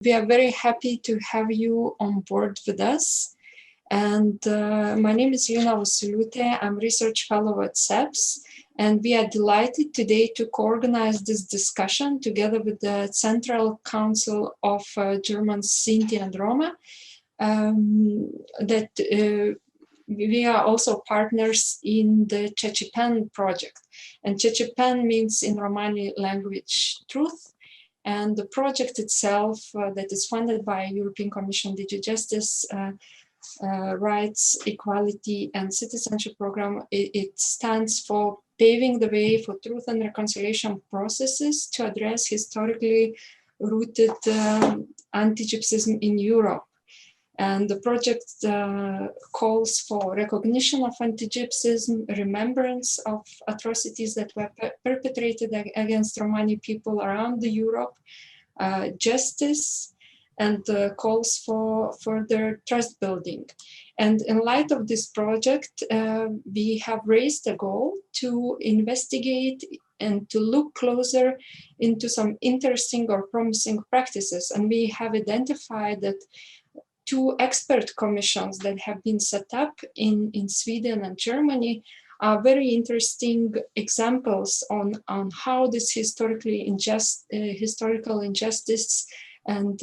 We are very happy to have you on board with us. And my name is Lina Vasilute. I'm research fellow at CEPS. And we are delighted today to co-organize this discussion together with the Central Council of German Sinti and Roma. We are also partners in the CHACHIPEN project. And CHACHIPEN means in Romani language truth. And the project itself that is funded by European Commission DG Justice, Rights, Equality and Citizenship Program, it stands for paving the way for truth and reconciliation processes to address historically rooted anti-Gypsyism in Europe. And the project calls for recognition of anti-Gypsyism, remembrance of atrocities that were perpetrated against Romani people around Europe, justice, and calls for further trust building. And in light of this project, we have raised a goal to investigate and to look closer into some interesting or promising practices. And we have identified that two expert commissions that have been set up in Sweden and Germany are very interesting examples on how this historical injustice and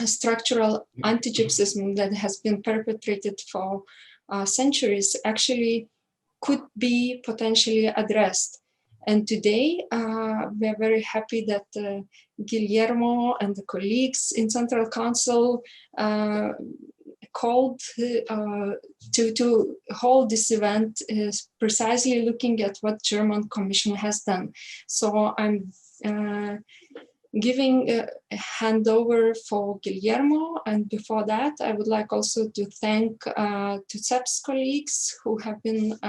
structural anti-Gypsyism that has been perpetrated for centuries actually could be potentially addressed. And today, we're very happy that Guillermo and the colleagues in Central Council called to hold this event is precisely looking at what German Commission has done. So I'm giving a handover for Guillermo, and before that, I would like also to thank to CEPS colleagues who have been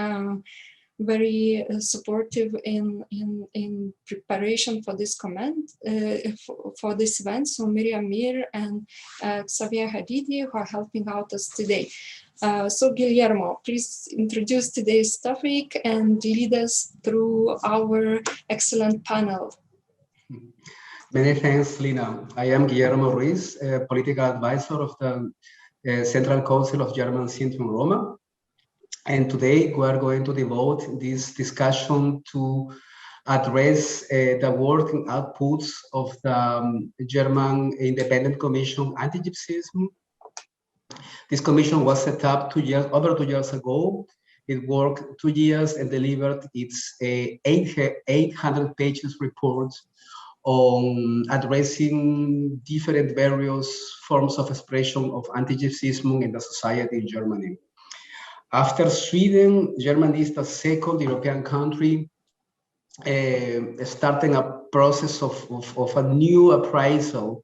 very supportive in preparation for this for this event. So Miriam Mir and Xavier Hadidi, who are helping out us today. So Guillermo, please introduce today's topic and lead us through our excellent panel. Many thanks, Lina. I am Guillermo Ruiz, political advisor of the Central Council of German Sinti and Roma. And today we are going to devote this discussion to address the working outputs of the German Independent Commission Anti-Gypsyism. This commission was set up over 2 years ago. It worked 2 years and delivered its 800 pages report on addressing different various forms of expression of anti-Gypsyism in the society in Germany. After Sweden, Germany is the second European country starting a process of a new appraisal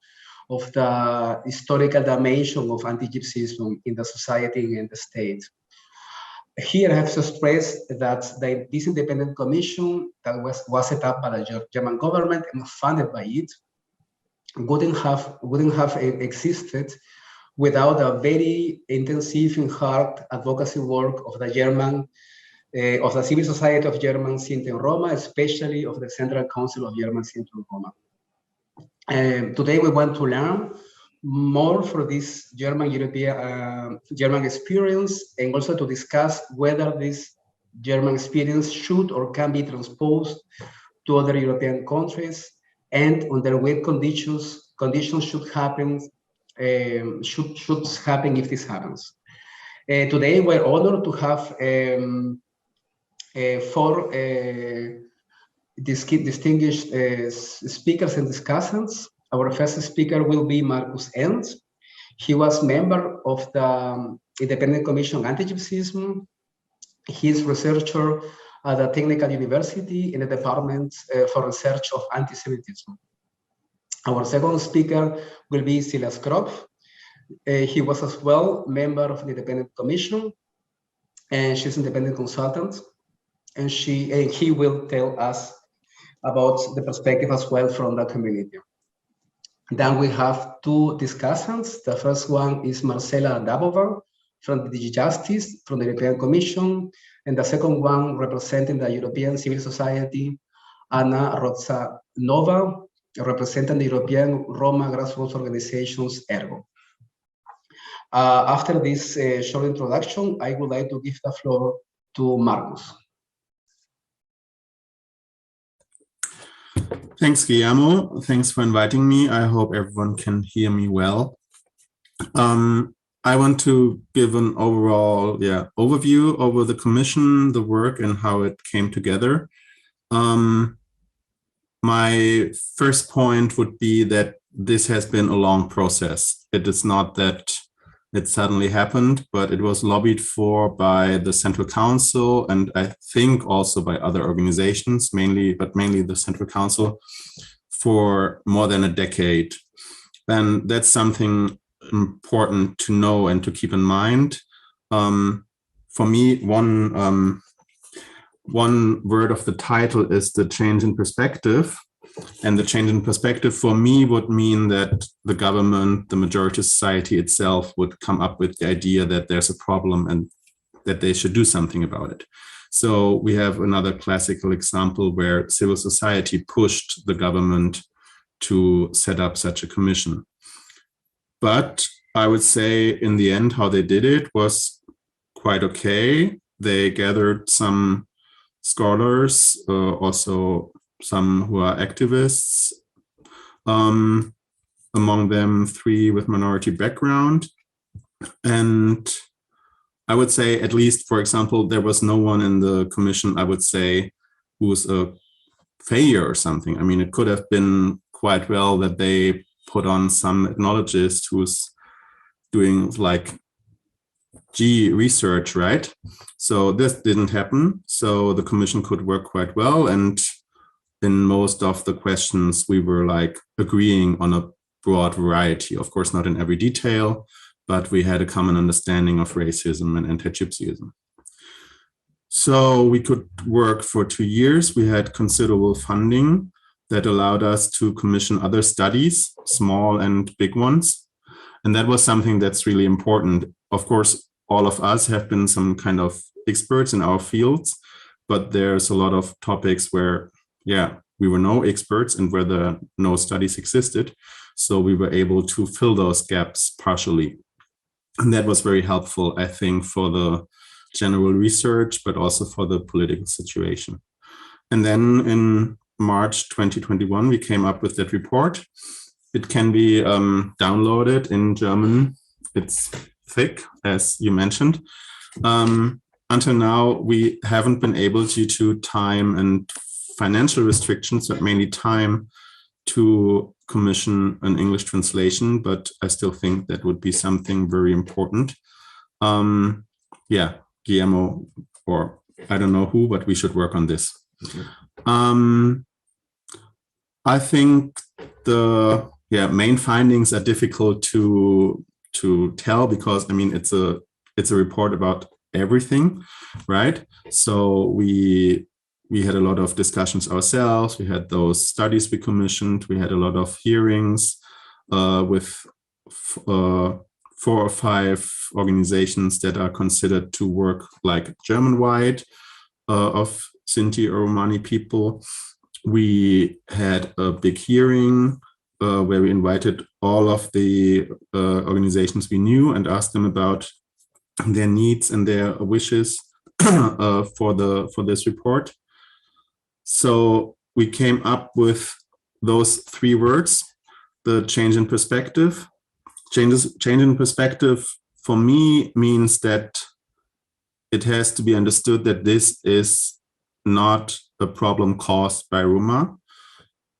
of the historical dimension of anti-Gypsyism in the society and the state. Here I have to stress that this independent commission that was set up by the German government and funded by it wouldn't have existed without a very intensive and hard advocacy work of the of the civil society of German Sinti and Roma, especially of the Central Council of German Sinti and Roma. Today we want to learn more for this German experience, and also to discuss whether this German experience should or can be transposed to other European countries, and under what conditions should happen if this happens. Today we're honored to have 4 distinguished speakers and discussants. Our first speaker will be Markus Enz. He was member of the Independent Commission Anti-Gypsyism. He is researcher at the Technical University in the Department for Research of Anti-Semitism. Our second speaker will be Silas Kropf. He was as well member of the Independent Commission, and she's an independent consultant, and he will tell us about the perspective as well from the community. Then we have 2 discussants. The first one is Marcela Dabova from the DG Justice, from the European Commission, and the second one representing the European Civil Society, Anna Rozanova representing the European Roma grassroots organizations, ERGO. After this short introduction, I would like to give the floor to Marcus. Thanks, Guillermo. Thanks for inviting me. I hope everyone can hear me well. I want to give an overall overview over the commission, the work, and how it came together. My first point would be that this has been a long process. It is not that it suddenly happened, but it was lobbied for by the Central Council, and I think also by other organizations, mainly the Central Council, for more than a decade. And that's something important to know and to keep in mind. For me, one word of the title is the change in perspective. And the change in perspective for me would mean that the government, the majority society itself would come up with the idea that there's a problem and that they should do something about it. So we have another classical example where civil society pushed the government to set up such a commission. But I would say in the end, how they did it was quite okay. They gathered some scholars, also some who are activists, among them 3 with minority background. And I would say, at least, for example, there was no one in the commission, I would say, who was a failure or something. I mean, it could have been quite well that they put on some ethnologist who's doing like research, right? So this didn't happen. So the commission could work quite well. And in most of the questions, we were like agreeing on a broad variety, of course, not in every detail, but we had a common understanding of racism and anti-Gypsyism. So we could work for 2 years. We had considerable funding that allowed us to commission other studies, small and big ones. And that was something that's really important. Of course, all of us have been some kind of experts in our fields, but there's a lot of topics where, we were no experts and where no studies existed. So we were able to fill those gaps partially. And that was very helpful, I think, for the general research, but also for the political situation. And then in March 2021, we came up with that report. It can be downloaded in German. It's thick, as you mentioned. Until now, we haven't been able, due to time and financial restrictions, but mainly time, to commission an English translation, but I still think that would be something very important. Guillermo, or I don't know who, but we should work on this. I think the main findings are difficult to tell, because I mean it's a report about everything, right? So we had a lot of discussions ourselves. We had those studies we commissioned. We had a lot of hearings with 4 or 5 organizations that are considered to work like German-wide of Sinti or Romani people. We had a big hearing where we invited all of the organizations we knew and asked them about their needs and their wishes for this report. So we came up with those 3 words: the change in perspective. Change in perspective for me means that it has to be understood that this is not a problem caused by Roma,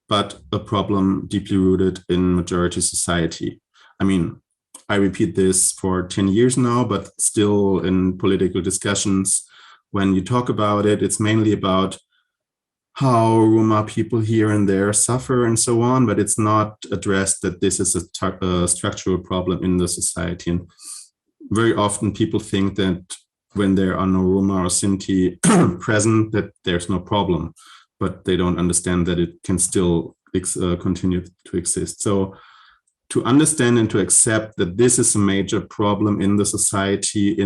but a problem deeply rooted in majority society. I mean, I repeat this for 10 years now, but still in political discussions, when you talk about it, it's mainly about how Roma people here and there suffer and so on, but it's not addressed that this is a structural problem in the society. And very often people think that when there are no Roma or Sinti present, that there's no problem, but they don't understand that it can still continue to exist. So to understand and to accept that this is a major problem in the society's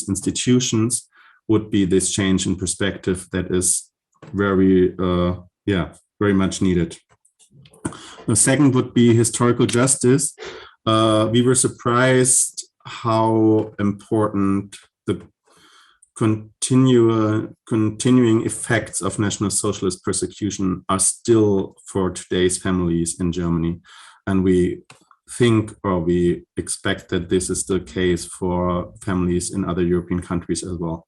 institutions would be this change in perspective that is very much needed. The second would be historical justice. We were surprised how important the continuing effects of National Socialist persecution are still for today's families in Germany. And we think, or we expect, that this is the case for families in other European countries as well.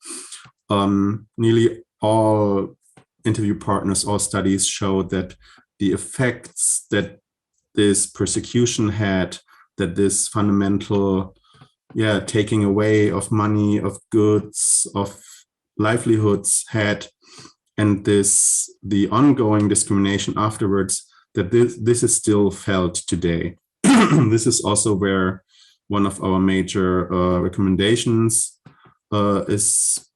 Nearly all interview partners, all studies show that the effects that this persecution had, that this fundamental taking away of money, of goods, of livelihoods had, and the ongoing discrimination afterwards, that this is still felt today. This is also where one of our major recommendations is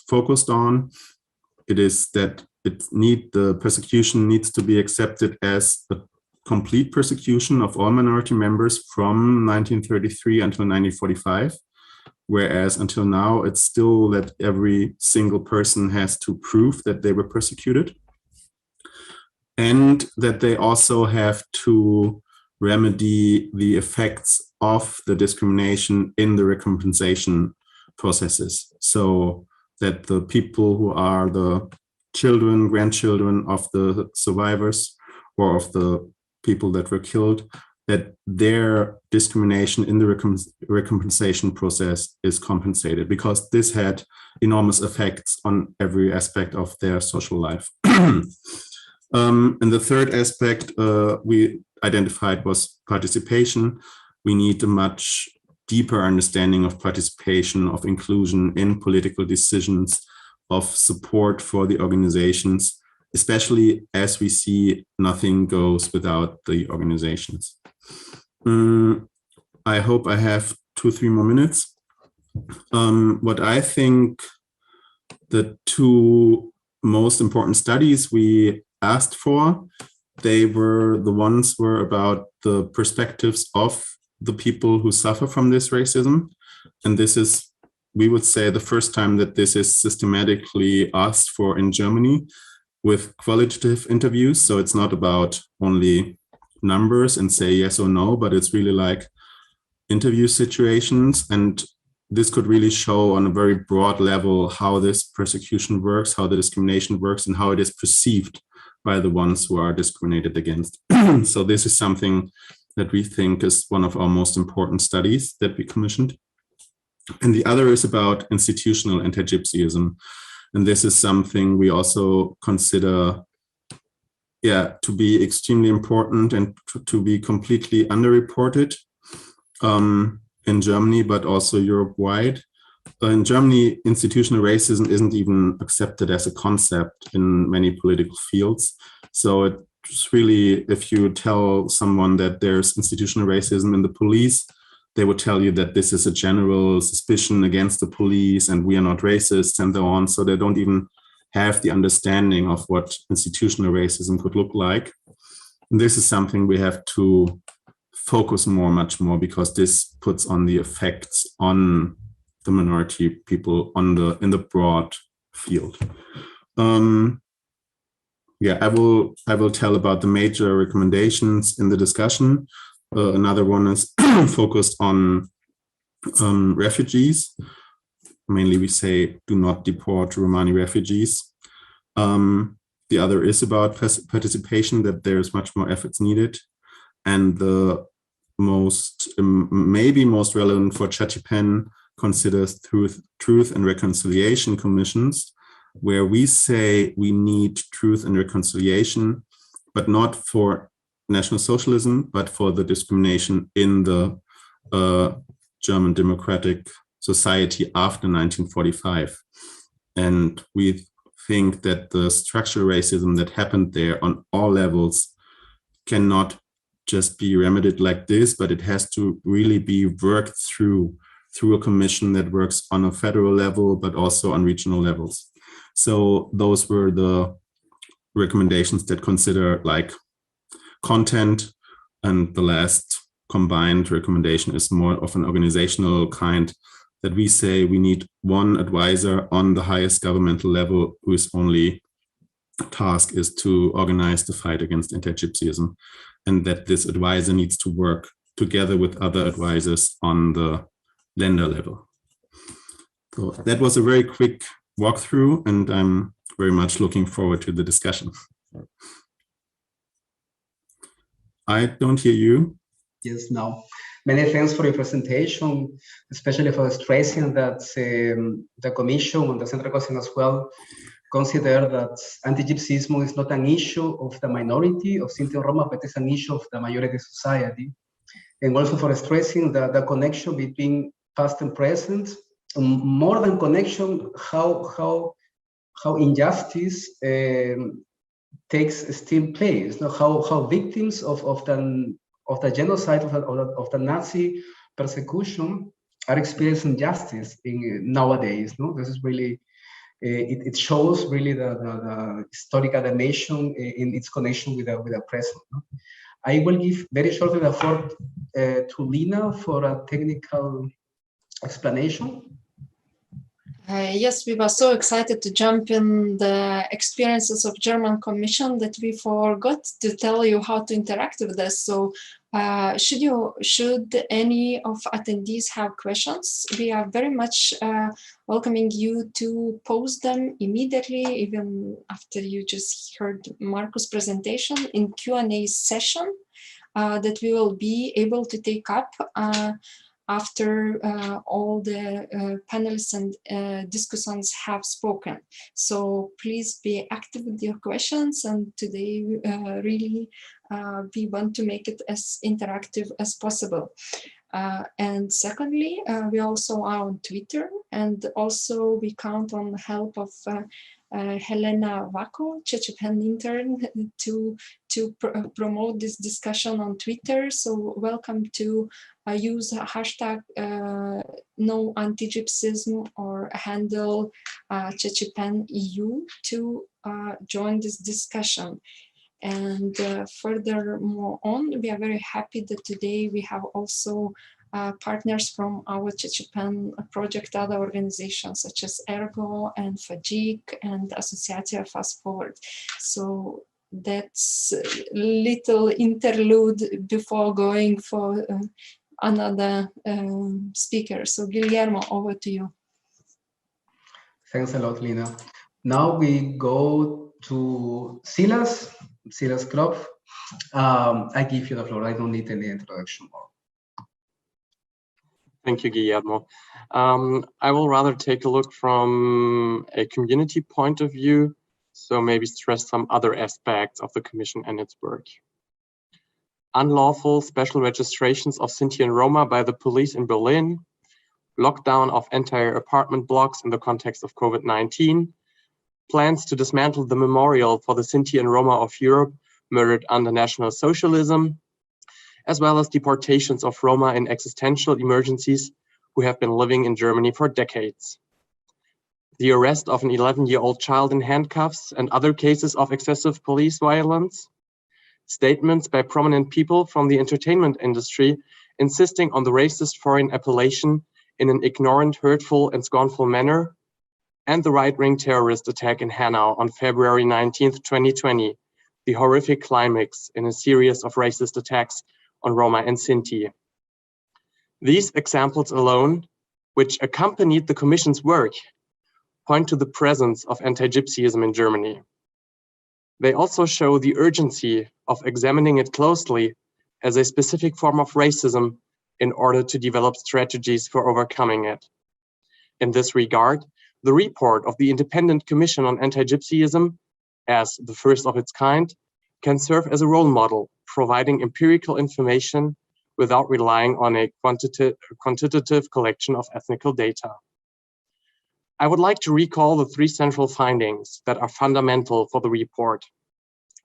focused on. It is that the persecution needs to be accepted as a complete persecution of all minority members from 1933 until 1945, whereas until now it's still that every single person has to prove that they were persecuted, and that they also have to remedy the effects of the discrimination in the recompensation processes, so that the people who are the children, grandchildren of the survivors or of the people that were killed, that their discrimination in the recompensation process is compensated, because this had enormous effects on every aspect of their social life. And the third aspect we identified was participation. We need a much deeper understanding of participation, of inclusion in political decisions, of support for the organizations, especially as we see nothing goes without the organizations. I hope I have 2-3 more minutes. What I think the two most important studies we asked for, they were about the perspectives of the people who suffer from this racism. And this is, we would say, the first time that this is systematically asked for in Germany with qualitative interviews. So it's not about only numbers and say yes or no, but it's really like interview situations. And this could really show on a very broad level how this persecution works, how the discrimination works, and how it is perceived by the ones who are discriminated against. So this is something that we think is one of our most important studies that we commissioned. And the other is about institutional anti-Gypsyism. And this is something we also consider to be extremely important and to be completely underreported in Germany, but also Europe-wide. In Germany, institutional racism isn't even accepted as a concept in many political fields. So it's really, if you tell someone that there's institutional racism in the police, they would tell you that this is a general suspicion against the police and we are not racist and so on. So they don't even have the understanding of what institutional racism could look like. And this is something we have to focus much more, because this puts on the effects on the minority people in the broad field. I will tell about the major recommendations in the discussion. Another one is focused on refugees. Mainly we say, do not deport Romani refugees. The other is about participation, that there's much more efforts needed. And the maybe most relevant for CHACHIPEN considers truth and reconciliation commissions, where we say we need truth and reconciliation, but not for National Socialism, but for the discrimination in the German democratic society after 1945. And we think that the structural racism that happened there on all levels cannot just be remedied like this, but it has to really be worked through a commission that works on a federal level, but also on regional levels. So those were the recommendations that consider like content, and the last combined recommendation is more of an organizational kind, that we say we need one advisor on the highest governmental level who is only task is to organize the fight against anti-Gypsyism, and that this advisor needs to work together with other advisors on the Länder level. So that was a very quick walkthrough, and I'm very much looking forward to the discussion. I don't hear you. Yes, no. Many thanks for your presentation, especially for stressing that the Commission and the Central Council as well consider that anti-Gypsyism is not an issue of the minority of Sinti and Roma, but it's an issue of the majority society. And also for stressing the connection between past and present, more than connection, how injustice takes still place, how victims of the genocide, of the Nazi persecution are experiencing justice nowadays. This is really, it shows really the historical dimension in its connection with the present. I will give very shortly the floor to Lina for a technical explanation. Yes, we were so excited to jump in the experiences of German Commission that we forgot to tell you how to interact with this. So should any of attendees have questions, we are very much welcoming you to post them immediately, even after you just heard Marcus' presentation, in Q&A session that we will be able to take up after all the panelists and discussants have spoken. So please be active with your questions, and today really we want to make it as interactive as possible. And secondly, we also are on Twitter, and also we count on the help of Helena Vako, CHACHIPEN intern, to promote this discussion on Twitter. So welcome to use hashtag no anti-Gypsyism or handle CHACHIPEN EU to join this discussion. And furthermore on, we are very happy that today we have also partners from our CHACHIPEN project, other organizations such as Ergo and FAGIC and Asociacja Fast Forward. So that's a little interlude before going for another speaker. So Guillermo, over to you. Thanks a lot, Lina. Now we go to Silas Krop. I give you the floor. I don't need any introduction more. Thank you, Guillermo. I will rather take a look from a community point of view, so maybe stress some other aspects of the Commission and its work. Unlawful special registrations of Sinti and Roma by the police in Berlin, lockdown of entire apartment blocks in the context of COVID-19, plans to dismantle the memorial for the Sinti and Roma of Europe murdered under National Socialism, as well as deportations of Roma in existential emergencies who have been living in Germany for decades. The arrest of an 11-year-old child in handcuffs and other cases of excessive police violence. Statements by prominent people from the entertainment industry insisting on the racist foreign appellation in an ignorant, hurtful, and scornful manner. And the right-wing terrorist attack in Hanau on February 19th, 2020, the horrific climax in a series of racist attacks on Roma and Sinti. These examples alone, which accompanied the Commission's work, point to the presence of anti-Gypsyism in Germany. They also show the urgency of examining it closely as a specific form of racism in order to develop strategies for overcoming it. In this regard, the report of the Independent Commission on Anti-Gypsyism, as the first of its kind, can serve as a role model, providing empirical information without relying on a quantitative collection of ethnical data. I would like to recall the three central findings that are fundamental for the report.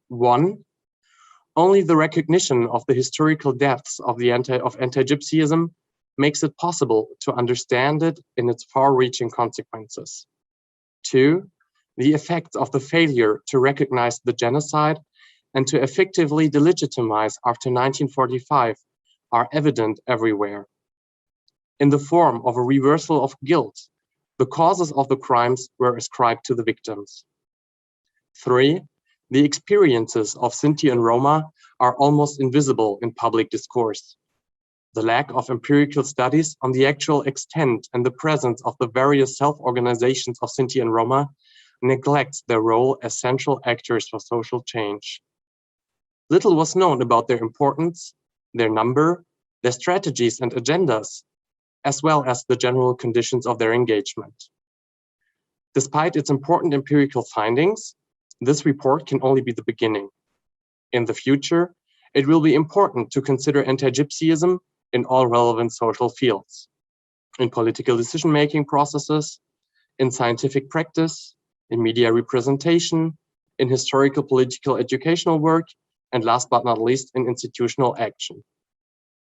1, only the recognition of the historical depths of anti-Gypsyism makes it possible to understand it in its far-reaching consequences. 2, the effects of the failure to recognize the genocide and to effectively delegitimize after 1945 are evident everywhere. In the form of a reversal of guilt, the causes of the crimes were ascribed to the victims. 3, the experiences of Sinti and Roma are almost invisible in public discourse. The lack of empirical studies on the actual extent and the presence of the various self-organizations of Sinti and Roma neglects their role as central actors for social change. Little was known about their importance, their number, their strategies and agendas, as well as the general conditions of their engagement. Despite its important empirical findings, this report can only be the beginning. In the future, it will be important to consider anti-Gypsyism in all relevant social fields, in political decision-making processes, in scientific practice, in media representation, in historical political educational work, and last but not least, in institutional action.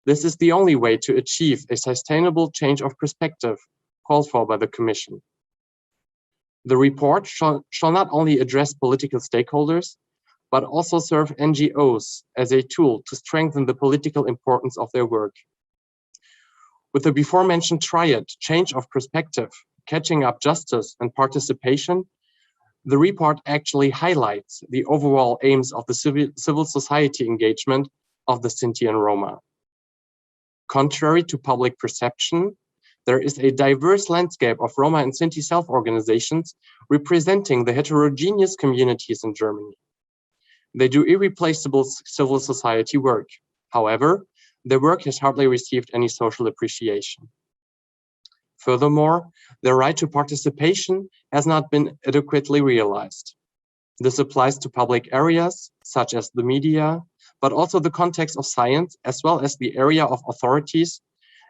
This is the only way to achieve a sustainable change of perspective called for by the Commission. The report shall not only address political stakeholders, but also serve NGOs as a tool to strengthen the political importance of their work. With the before-mentioned triad, change of perspective, catching up justice, and participation, the report actually highlights the overall aims of the civil society engagement of the Sinti and Roma. Contrary to public perception, there is a diverse landscape of Roma and Sinti self-organizations representing the heterogeneous communities in Germany. They do irreplaceable civil society work. However, their work has hardly received any social appreciation. Furthermore, their right to participation has not been adequately realized. This applies to public areas, such as the media, but also the context of science, as well as the area of authorities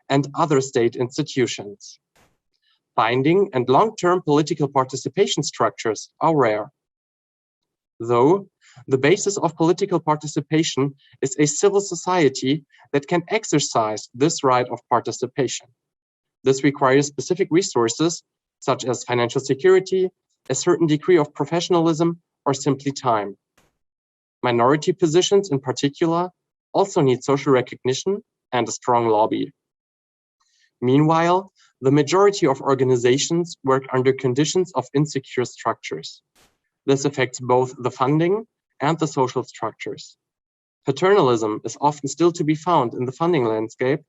and other state institutions. Binding and long-term political participation structures are rare. Though, the basis of political participation is a civil society that can exercise this right of participation. This requires specific resources, such as financial security, a certain degree of professionalism, or simply time. Minority positions, in particular, also need social recognition and a strong lobby. Meanwhile, the majority of organizations work under conditions of insecure structures. This affects both the funding and the social structures. Paternalism is often still to be found in the funding landscape,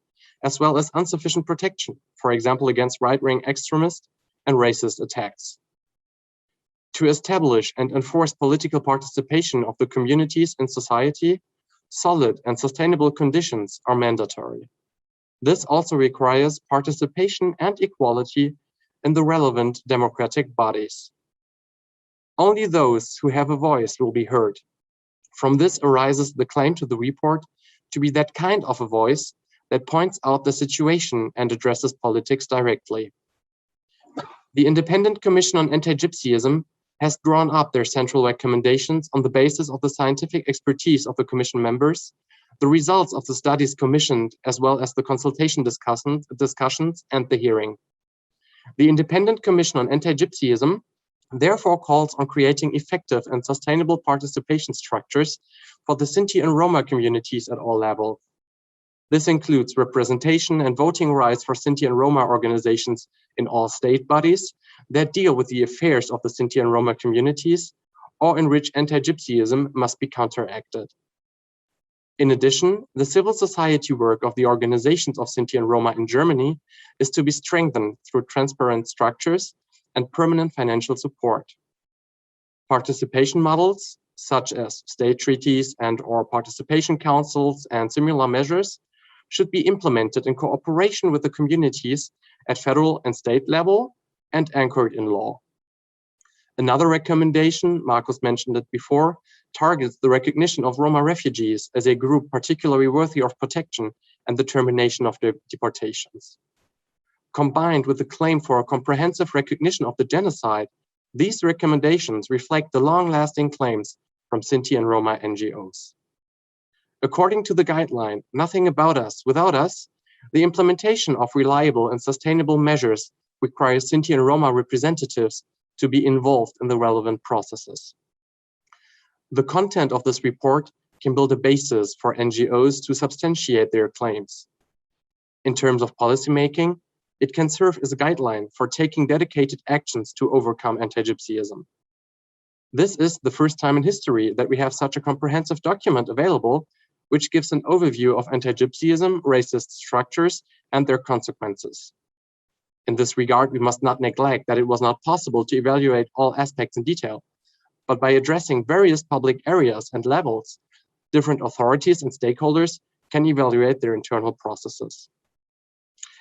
as well as insufficient protection, for example, against right-wing extremist and racist attacks. To establish and enforce political participation of the communities in society, solid and sustainable conditions are mandatory. This also requires participation and equality in the relevant democratic bodies. Only those who have a voice will be heard. From this arises the claim to the report to be that kind of a voice that points out the situation and addresses politics directly. The Independent Commission on Anti-Gypsyism has drawn up their central recommendations on the basis of the scientific expertise of the Commission members, the results of the studies commissioned, as well as the consultation discussions and the hearing. The Independent Commission on Anti-Gypsyism therefore calls on creating effective and sustainable participation structures for the Sinti and Roma communities at all levels. This includes representation and voting rights for Sinti and Roma organizations in all state bodies that deal with the affairs of the Sinti and Roma communities, or in which anti-Gypsyism must be counteracted. In addition, the civil society work of the organizations of Sinti and Roma in Germany is to be strengthened through transparent structures and permanent financial support. Participation models, such as state treaties and/or participation councils and similar measures, should be implemented in cooperation with the communities at federal and state level and anchored in law. Another recommendation, Markus mentioned it before, targets the recognition of Roma refugees as a group particularly worthy of protection and the termination of their deportations. Combined with the claim for a comprehensive recognition of the genocide, these recommendations reflect the long-lasting claims from Sinti and Roma NGOs. According to the guideline, Nothing About Us Without Us, the implementation of reliable and sustainable measures requires Sinti and Roma representatives to be involved in the relevant processes. The content of this report can build a basis for NGOs to substantiate their claims. In terms of policymaking, it can serve as a guideline for taking dedicated actions to overcome anti-Gypsyism. This is the first time in history that we have such a comprehensive document available, which gives an overview of anti-Gypsyism, racist structures, and their consequences. In this regard, we must not neglect that it was not possible to evaluate all aspects in detail, but by addressing various public areas and levels, different authorities and stakeholders can evaluate their internal processes.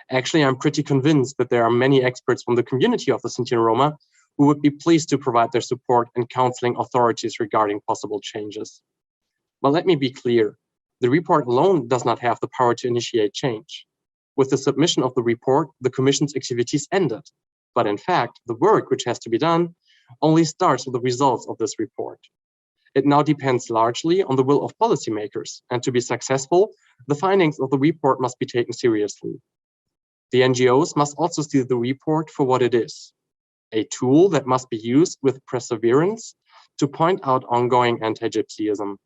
Actually, I'm pretty convinced that there are many experts from the community of the Sinti and Roma who would be pleased to provide their support in counseling authorities regarding possible changes. But let me be clear, the report alone does not have the power to initiate change. With the submission of the report, the Commission's activities ended. But in fact, the work which has to be done only starts with the results of this report. It now depends largely on the will of policymakers, and to be successful, the findings of the report must be taken seriously. The NGOs must also see the report for what it is, a tool that must be used with perseverance to point out ongoing anti-Gypsyism.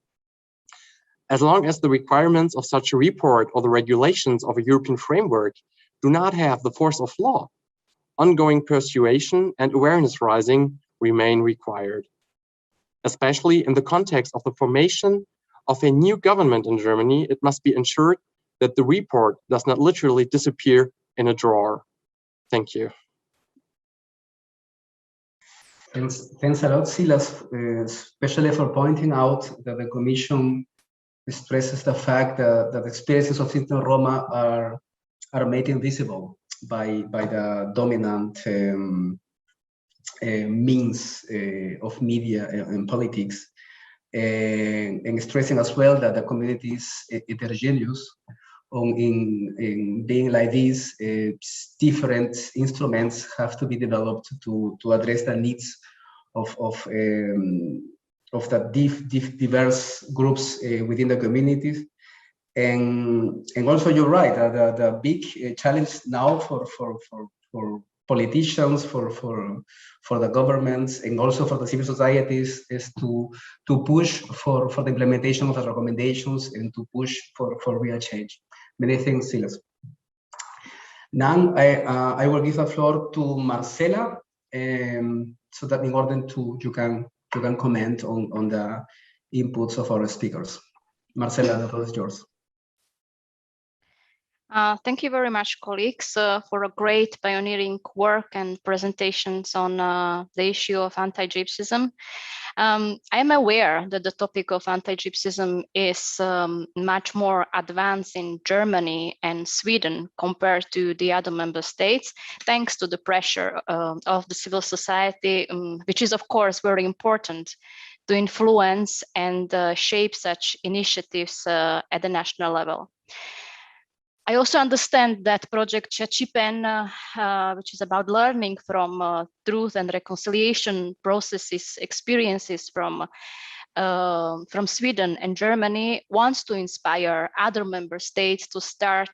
As long as the requirements of such a report or the regulations of a European framework do not have the force of law, ongoing persuasion and awareness raising remain required. Especially in the context of the formation of a new government in Germany, it must be ensured that the report does not literally disappear in a drawer. Thank you. Thanks a lot, Silas, especially for pointing out that the Commission stresses the fact that the experiences of Sinti and Roma are made invisible by the dominant means of media and politics, and stressing as well that the community is heterogeneous. In being like this, different instruments have to be developed to address the needs of the diverse groups within the communities. And also you're right, the big challenge now for politicians, for the governments, and also for the civil societies is to push for the implementation of the recommendations and to push for real change. Many thanks, Silas. Now I will give the floor to Marcela, so that in order to you can comment on the inputs of our speakers. Marcela, the floor is yours. Thank you very much, colleagues, for a great pioneering work and presentations on the issue of anti-Gypsyism. I am aware that the topic of anti-Gypsyism is much more advanced in Germany and Sweden compared to the other member states, thanks to the pressure of the civil society, which is, of course, very important to influence and shape such initiatives at the national level. I also understand that project CHACHIPEN, which is about learning from truth and reconciliation processes, experiences from Sweden and Germany, wants to inspire other member states to start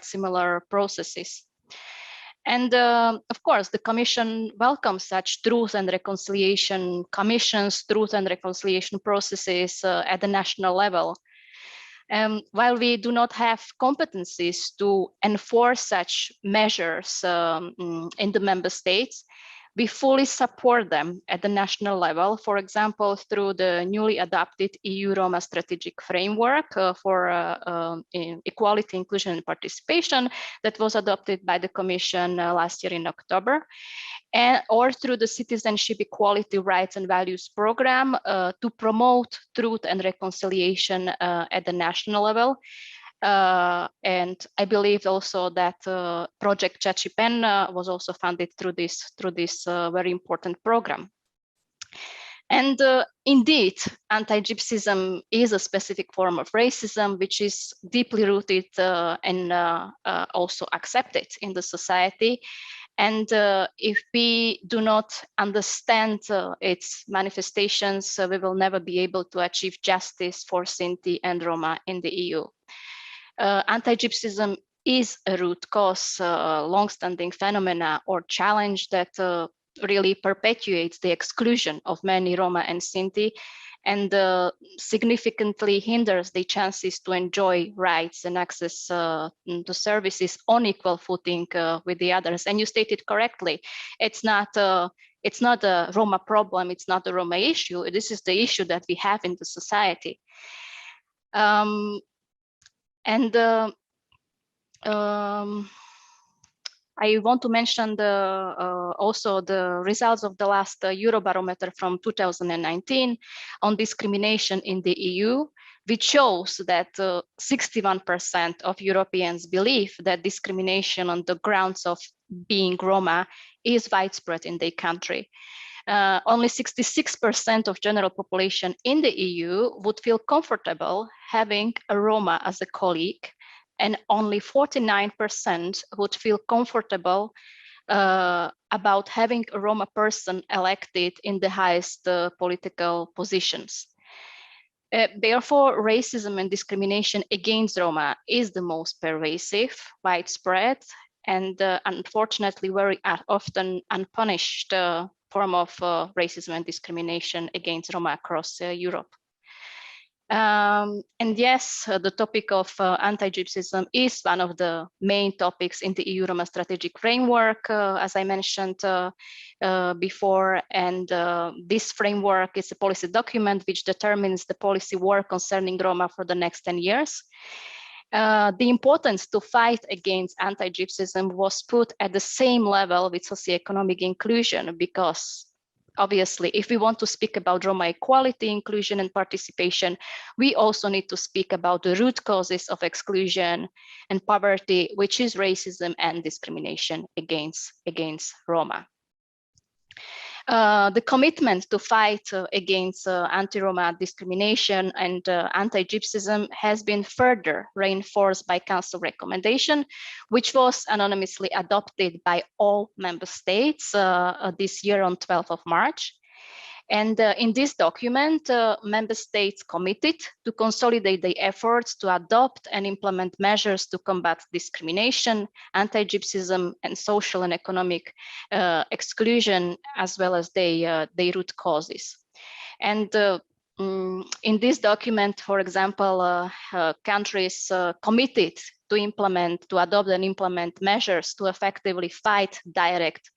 similar processes. And of course, the Commission welcomes such truth and reconciliation commissions, truth and reconciliation processes at the national level. While we do not have competencies to enforce such measures in the member states, we fully support them at the national level, for example, through the newly adopted EU Roma strategic framework for equality, inclusion and participation that was adopted by the Commission last year in October, or through the Citizenship, Equality, Rights and Values program to promote truth and reconciliation at the national level. And I believe also that project CHACHIPEN was also funded through this very important program. And indeed, anti-Gypsyism is a specific form of racism, which is deeply rooted and also accepted in the society. And if we do not understand its manifestations, we will never be able to achieve justice for Sinti and Roma in the EU. Anti-Gypsyism is a root cause, long-standing phenomena or challenge that really perpetuates the exclusion of many Roma and Sinti and significantly hinders the chances to enjoy rights and access to services on equal footing with the others. And you stated correctly, it's not It's not a Roma problem, it's not a Roma issue, this is the issue that we have in the society. I want to mention also the results of the last Eurobarometer from 2019 on discrimination in the EU, which shows that 61% of Europeans believe that discrimination on the grounds of being Roma is widespread in their country. Only 66% of general population in the EU would feel comfortable having a Roma as a colleague, and only 49% would feel comfortable about having a Roma person elected in the highest political positions. Therefore, racism and discrimination against Roma is the most pervasive, widespread, and unfortunately very often unpunished form of racism and discrimination against Roma across Europe. And yes, the topic of anti-Gypsyism is one of the main topics in the EU Roma strategic framework, as I mentioned before. And this framework is a policy document which determines the policy work concerning Roma for the next 10 years. The importance to fight against anti-Gypsyism was put at the same level with socioeconomic inclusion, because obviously, if we want to speak about Roma equality, inclusion, and participation, we also need to speak about the root causes of exclusion and poverty, which is racism and discrimination against Roma. The commitment to fight against anti-Roma discrimination and anti-Gypsyism has been further reinforced by Council recommendation, which was anonymously adopted by all member states this year on 12th of March. And in this document, member states committed to consolidate their efforts to adopt and implement measures to combat discrimination, anti-Gypsyism, and social and economic exclusion, as well as their root causes. And in this document, for example, countries committed to adopt and implement measures to effectively fight direct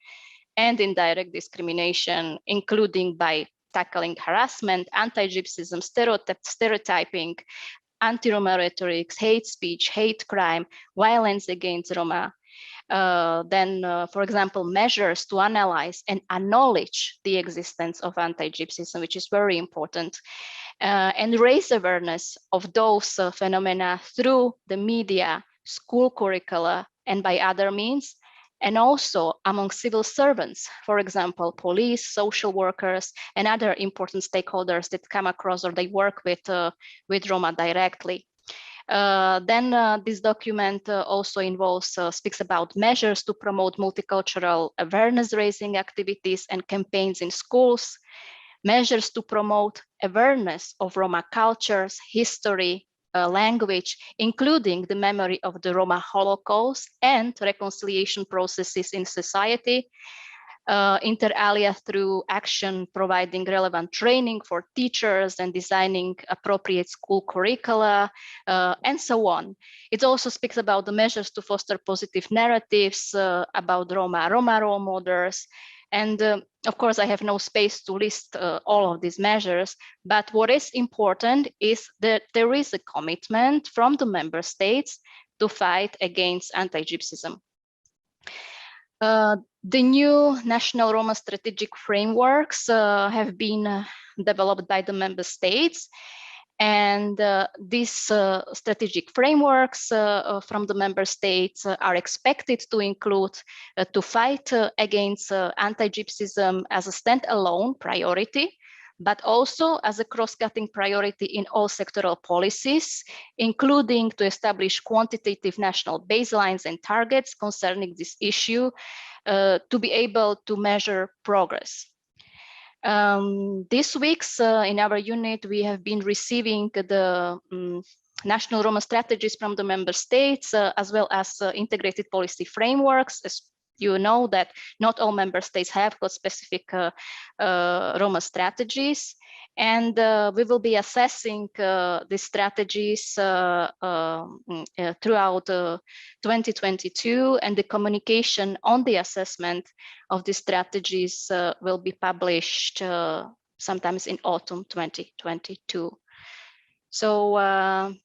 and indirect discrimination, including by tackling harassment, anti-Gypsyism, stereotyping, anti-Roma rhetoric, hate speech, hate crime, violence against Roma. For example, measures to analyze and acknowledge the existence of anti-Gypsyism, which is very important, and raise awareness of those phenomena through the media, school curricula, and by other means, and also among civil servants, for example, police, social workers, and other important stakeholders that come across or they work with Roma directly. This document also speaks about measures to promote multicultural awareness-raising activities and campaigns in schools, measures to promote awareness of Roma cultures, history, language, including the memory of the Roma Holocaust and reconciliation processes in society, inter alia through action providing relevant training for teachers and designing appropriate school curricula, and so on. It also speaks about the measures to foster positive narratives about Roma role models. And of course, I have no space to list all of these measures, but what is important is that there is a commitment from the member states to fight against anti-Gypsyism. The new national Roma strategic frameworks have been developed by the member states. And these strategic frameworks from the member states are expected to include to fight against anti-Gypsyism as a standalone priority, but also as a cross-cutting priority in all sectoral policies, including to establish quantitative national baselines and targets concerning this issue to be able to measure progress. This week's in our unit, we have been receiving the national Roma strategies from the member states, as well as integrated policy frameworks. As you know that not all member states have got specific Roma strategies. And we will be assessing the strategies throughout 2022, and the communication on the assessment of the strategies will be published sometimes in autumn 2022. So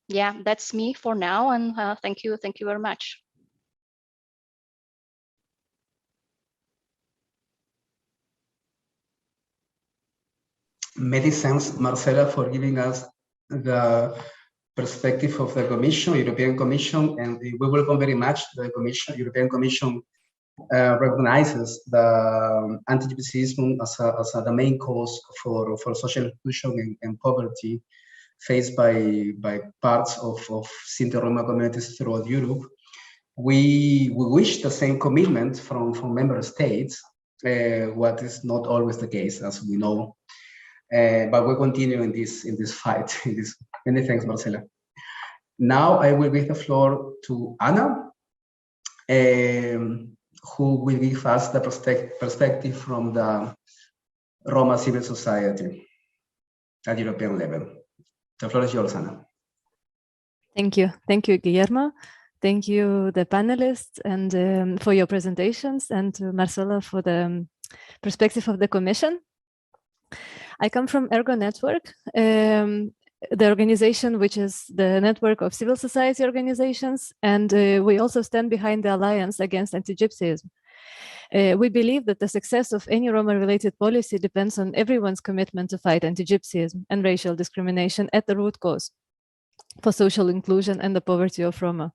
yeah, that's me for now, and thank you very much. Many thanks, Marcela, for giving us the perspective of the Commission, European Commission, and we welcome very much the Commission, European Commission recognizes the anti-Gypsyism as the main cause for social exclusion and poverty faced by parts of Sinti and Roma communities throughout Europe. We wish the same commitment from member states, what is not always the case, as we know. But we continue in this fight. Many thanks, Marcela. Now I will give the floor to Anna, who will give us the perspective from the Roma civil society at European level. The floor is yours, Anna. Thank you, Guillermo. Thank you, the panelists, and for your presentations, and to Marcela for the perspective of the Commission. I come from Ergo Network, the organization which is the network of civil society organizations, and we also stand behind the Alliance Against Anti-Gypsyism. We believe that the success of any Roma-related policy depends on everyone's commitment to fight anti-Gypsyism and racial discrimination at the root cause for social inclusion and the poverty of Roma.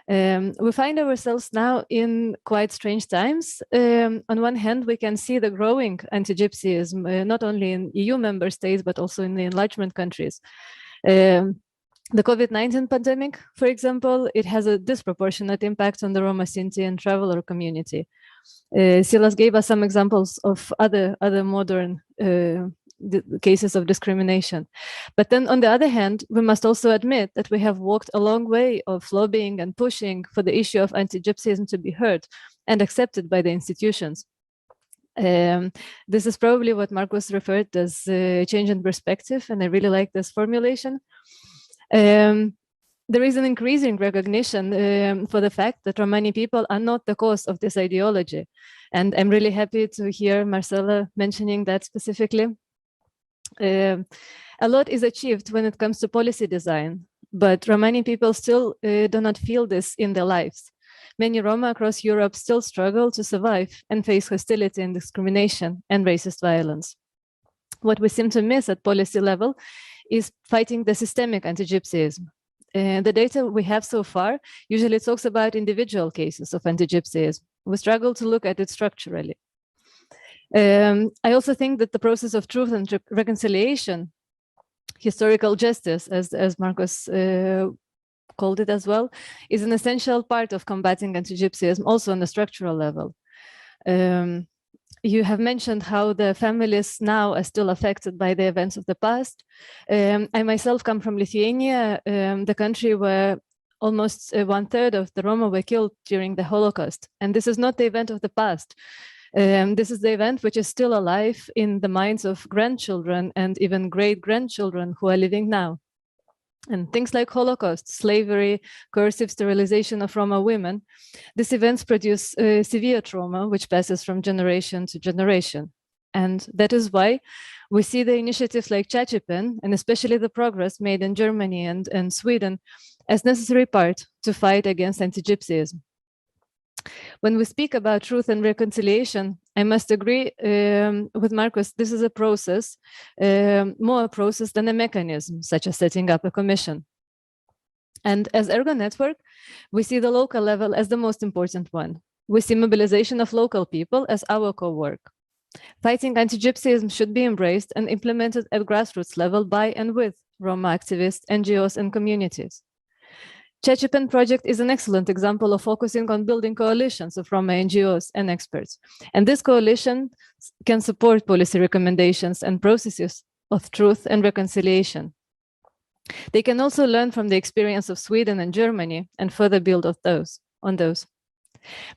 We find ourselves now in quite strange times. On one hand, we can see the growing anti-Gypsyism, not only in EU member states, but also in the enlargement countries. The COVID-19 pandemic, for example, it has a disproportionate impact on the Roma, Sinti, and traveler community. Silas gave us some examples of other modern cases of discrimination. But then on the other hand, we must also admit that we have walked a long way of lobbying and pushing for the issue of anti-Gypsyism to be heard and accepted by the institutions. This is probably what Marcus referred as a change in perspective, and I really like this formulation. There is an increasing recognition for the fact that Romani people are not the cause of this ideology. And I'm really happy to hear Marcela mentioning that specifically. A lot is achieved when it comes to policy design, but Romani people still do not feel this in their lives. Many Roma across Europe still struggle to survive and face hostility and discrimination and racist violence. What we seem to miss at policy level is fighting the systemic anti-Gypsyism. The data we have so far usually talks about individual cases of anti-Gypsyism. We struggle to look at it structurally. I also think that the process of truth and reconciliation, historical justice, as Marcus called it as well, is an essential part of combating anti-Gypsyism, also on a structural level. You have mentioned how the families now are still affected by the events of the past. I myself come from Lithuania, the country where almost 1/3 of the Roma were killed during the Holocaust. And this is not the event of the past. This is the event which is still alive in the minds of grandchildren and even great-grandchildren who are living now. And things like Holocaust, slavery, coercive sterilization of Roma women, these events produce severe trauma, which passes from generation to generation. And that is why we see the initiatives like CHACHIPEN, and especially the progress made in Germany and Sweden, as necessary part to fight against anti-Gypsyism. When we speak about truth and reconciliation, I must agree with Marcus, this is a process, more a process than a mechanism, such as setting up a commission. And as Ergo Network, we see the local level as the most important one. We see mobilization of local people as our co-work. Fighting anti-Gypsyism should be embraced and implemented at grassroots level by and with Roma activists, NGOs, and communities. CHACHIPEN project is an excellent example of focusing on building coalitions of Roma NGOs and experts. And this coalition can support policy recommendations and processes of truth and reconciliation. They can also learn from the experience of Sweden and Germany and further build on those.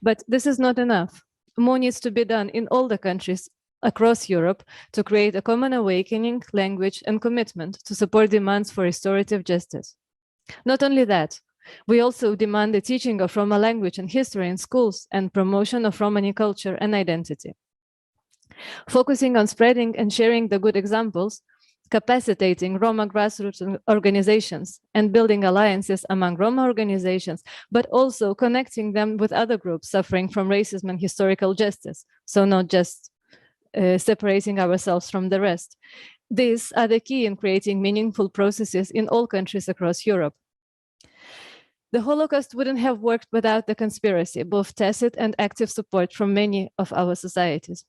But this is not enough. More needs to be done in all the countries across Europe to create a common awakening, language, and commitment to support demands for restorative justice. Not only that, we also demand the teaching of Roma language and history in schools and promotion of Romani culture and identity. Focusing on spreading and sharing the good examples, capacitating Roma grassroots organizations and building alliances among Roma organizations, but also connecting them with other groups suffering from racism and historical justice. So not just separating ourselves from the rest. These are the key in creating meaningful processes in all countries across Europe. The Holocaust wouldn't have worked without the conspiracy, both tacit and active support from many of our societies.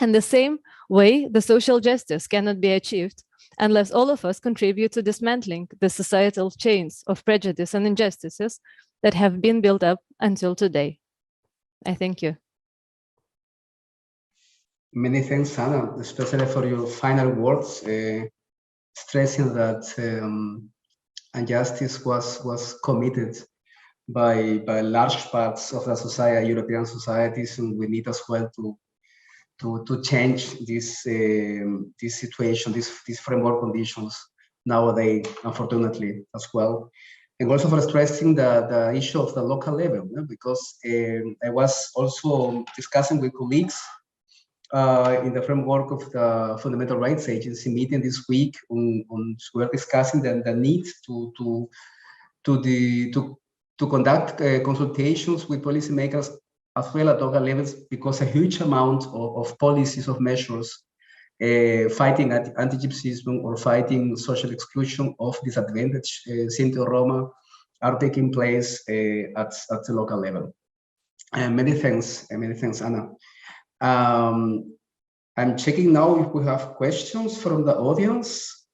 In the same way, the social justice cannot be achieved unless all of us contribute to dismantling the societal chains of prejudice and injustices that have been built up until today. I thank you. Many thanks, Anna, especially for your final words, stressing that injustice was committed by large parts of the society, European societies, and we need as well to change this situation, these framework conditions nowadays, unfortunately, as well. And also for stressing the issue of the local level, because I was also discussing with colleagues in the framework of the Fundamental Rights Agency meeting this week. We're discussing the need to conduct consultations with policymakers as well at local levels, because a huge amount of policies, of measures fighting anti-Gypsyism or fighting social exclusion of disadvantaged Sinti or Roma are taking place at the local level. Many thanks, Anna. I'm checking now if we have questions from the audience.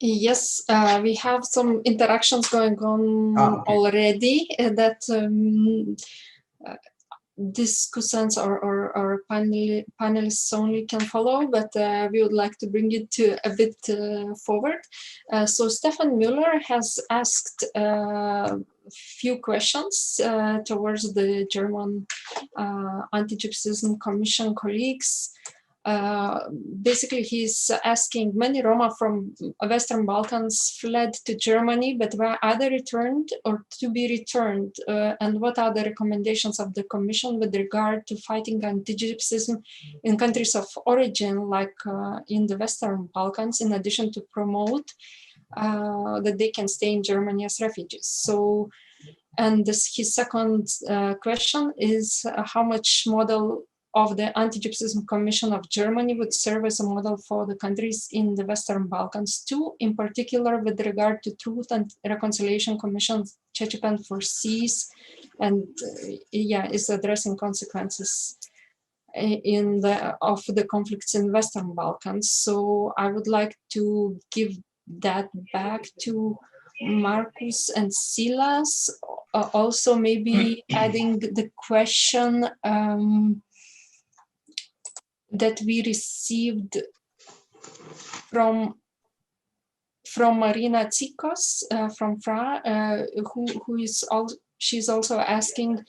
Yes, we have some interactions going on okay. already that discussants or panelists only can follow, but we would like to bring it to a bit forward. So Stefan Müller has asked a few questions towards the German Anti-Gypsyism Commission colleagues. Basically, he's asking, many Roma from Western Balkans fled to Germany, but were either returned or to be returned? And what are the recommendations of the Commission with regard to fighting anti-Gypsyism in countries of origin, like in the Western Balkans, in addition to promote that they can stay in Germany as refugees? So, and his second question is how much model of the Anti-Gypsyism Commission of Germany would serve as a model for the countries in the Western Balkans too, in particular with regard to Truth and Reconciliation Commission CHACHIPEN foresees and is addressing consequences of the conflicts in Western Balkans. So I would like to give that back to Marcus and Silas. Also maybe adding the question that we received from Marina Tsikos from FRA, she's also asking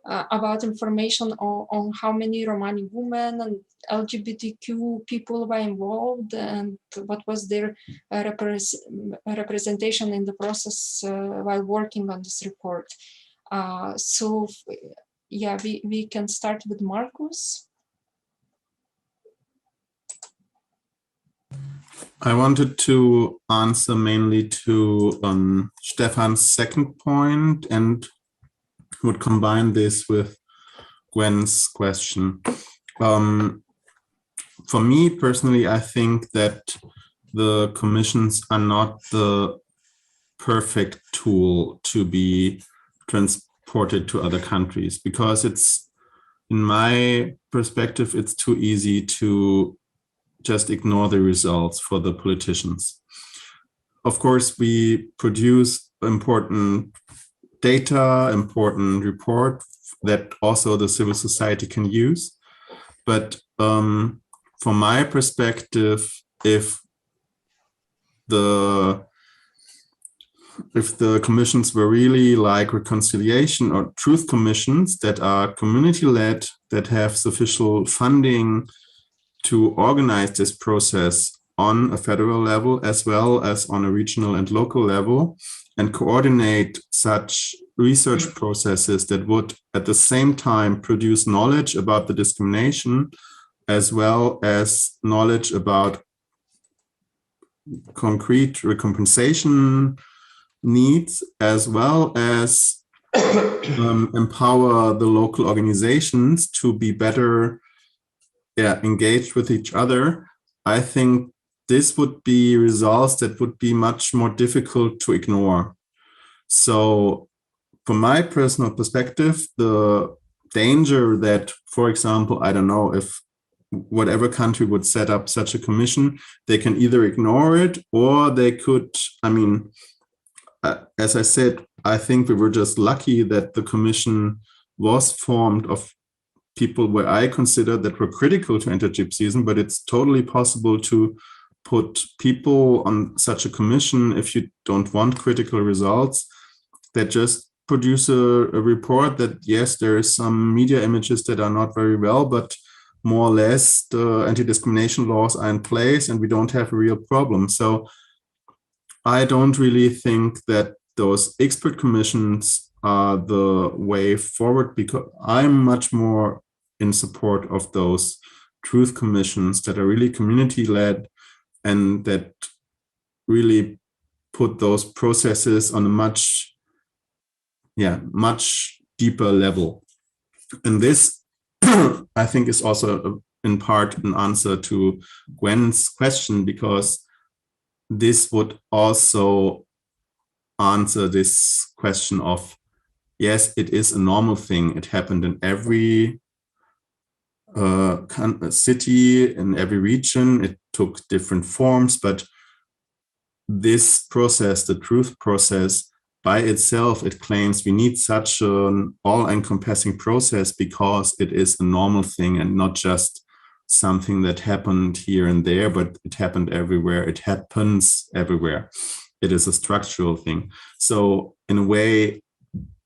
about information on how many Romani women and LGBTQ people were involved and what was their representation in the process while working on this report. So yeah, we can start with Marcus. I wanted to answer mainly to Stefan's second point and would combine this with Gwen's question. For me personally, I think that the commissions are not the perfect tool to be transported to other countries, because it's, in my perspective, it's too easy to just ignore the results for the politicians. Of course, we produce important data, important report that also the civil society can use. But from my perspective, if the if the commissions were really like reconciliation or truth commissions that are community-led, that have sufficient funding to organize this process on a federal level as well as on a regional and local level, and coordinate such research processes that would at the same time produce knowledge about the discrimination as well as knowledge about concrete recompensation needs, as well as empower the local organizations to be better engaged with each other. I think this would be results that would be much more difficult to ignore. So from my personal perspective, the danger that, for example, I don't know, if whatever country would set up such a commission, they can either ignore it or they could, I mean, as I said, I think we were just lucky that the commission was formed of people where I consider that were critical to anti-Gypsyism, but it's totally possible to put people on such a commission if you don't want critical results, that just produce a report that, yes, there is some media images that are not very well, but more or less the anti-discrimination laws are in place and we don't have a real problem. So I don't really think that those expert commissions are the way forward, because I'm much more in support of those truth commissions that are really community-led and that really put those processes on a much deeper level. And this, I think, is also in part an answer to Gwen's question, because this would also answer this question of, yes, it is a normal thing. It happened in every city, in every region. It took different forms, but this process, the truth process, by itself, it claims we need such an all-encompassing process because it is a normal thing and not just something that happened here and there, but it happened everywhere. It happens everywhere. It is a structural thing. So in a way,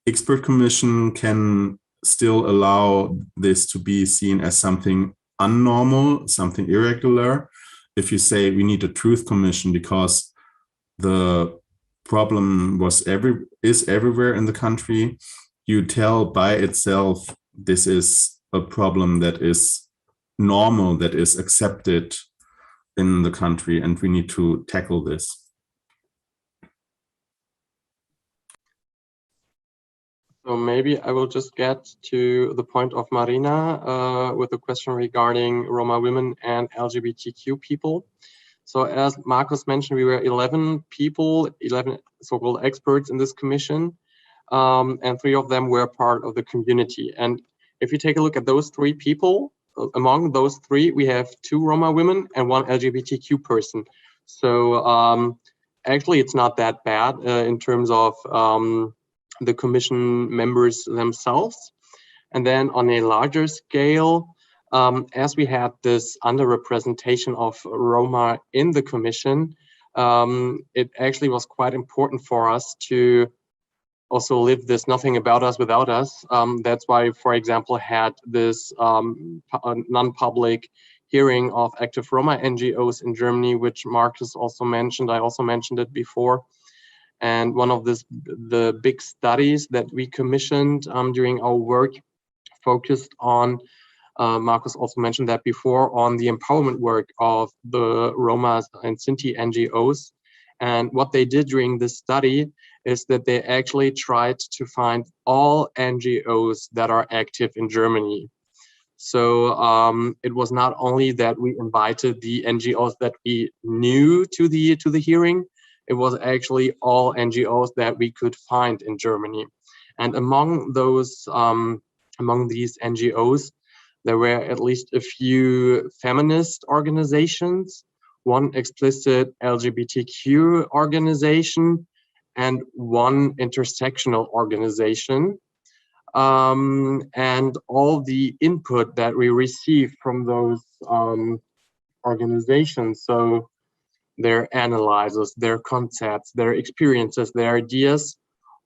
expert commission can still allow this to be seen as something unnormal, something irregular. If you say we need a truth commission because the problem is everywhere in the country, you tell by itself this is a problem that is normal, that is accepted in the country, and we need to tackle this. So maybe I will just get to the point of Marina with a question regarding Roma women and LGBTQ people. So as Markus mentioned, we were 11 people, 11 so-called experts in this commission, and 3 of them were part of the community. And if you take a look at those 3 people, among those 3, we have 2 Roma women and 1 LGBTQ person. So actually, it's not that bad in terms of the commission members themselves. And then on a larger scale, as we had this underrepresentation of Roma in the commission, it actually was quite important for us to also live this nothing about us without us. That's why, for example, had this non-public hearing of active Roma NGOs in Germany, which Markus also mentioned. I also mentioned it before. And one of the big studies that we commissioned during our work focused on, Markus also mentioned that before, on the empowerment work of the Roma and Sinti NGOs. And what they did during this study is that they actually tried to find all NGOs that are active in Germany. So it was not only that we invited the NGOs that we knew to the hearing, it was actually all NGOs that we could find in Germany. And among those, among these NGOs, there were at least a few feminist organizations, 1 explicit LGBTQ organization, and 1 intersectional organization. And all the input that we received from those organizations, so their analyses, their concepts, their experiences, their ideas,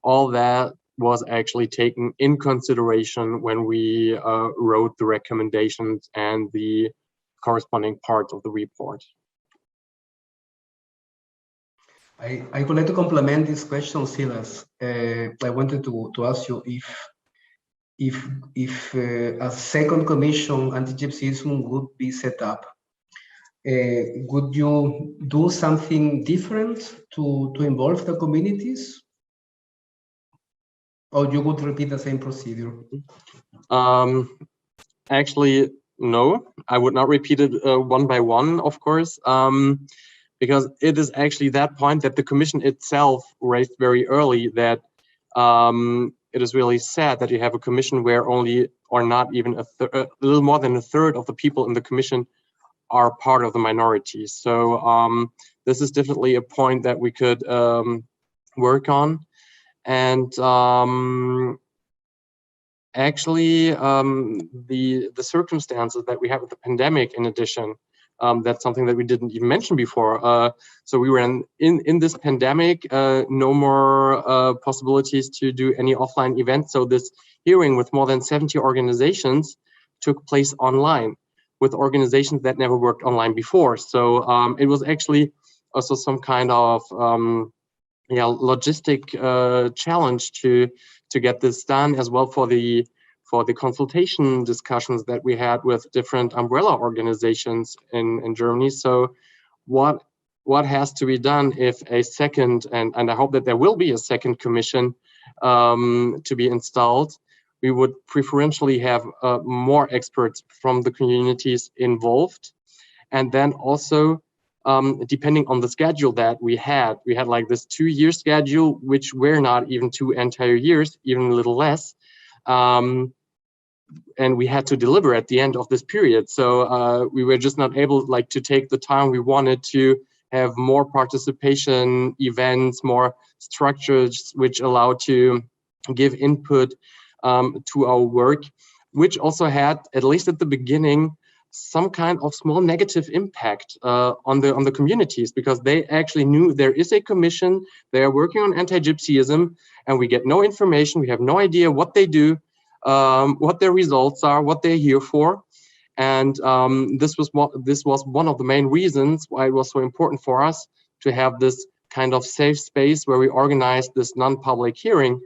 all that was actually taken in consideration when we wrote the recommendations and the corresponding parts of the report. I would like to complement this question, Silas. I wanted to ask you if a second commission, Antigypsyism, would be set up. Would you do something different to involve the communities? Or you would repeat the same procedure? Actually, no, I would not repeat it one by one, of course, because it is actually that point that the commission itself raised very early, that it is really sad that you have a commission where only, or not even a little more than a third of the people in the commission are part of the minorities. So this is definitely a point that we could work on. And actually, the circumstances that we have with the pandemic, in addition, that's something that we didn't even mention before. So we were in this pandemic, no more possibilities to do any offline events. So this hearing with more than 70 organizations took place online, with organizations that never worked online before. So it was actually also some kind of logistic challenge to get this done, as well for the consultation discussions that we had with different umbrella organizations in Germany. So what has to be done if a second, and I hope that there will be a second commission to be installed, we would preferentially have more experts from the communities involved. And then also, depending on the schedule that we had like this 2-year schedule, which were not even 2 entire years, even a little less. And we had to deliver at the end of this period. So we were just not able to take the time we wanted to have more participation events, more structures which allow to give input to our work, which also had, at least at the beginning, some kind of small negative impact on the communities, because they actually knew there is a commission, they are working on anti-Gypsyism, and we get no information, we have no idea what they do, what their results are, what they're here for. And this was one of the main reasons why it was so important for us to have this kind of safe space where we organized this non-public hearing,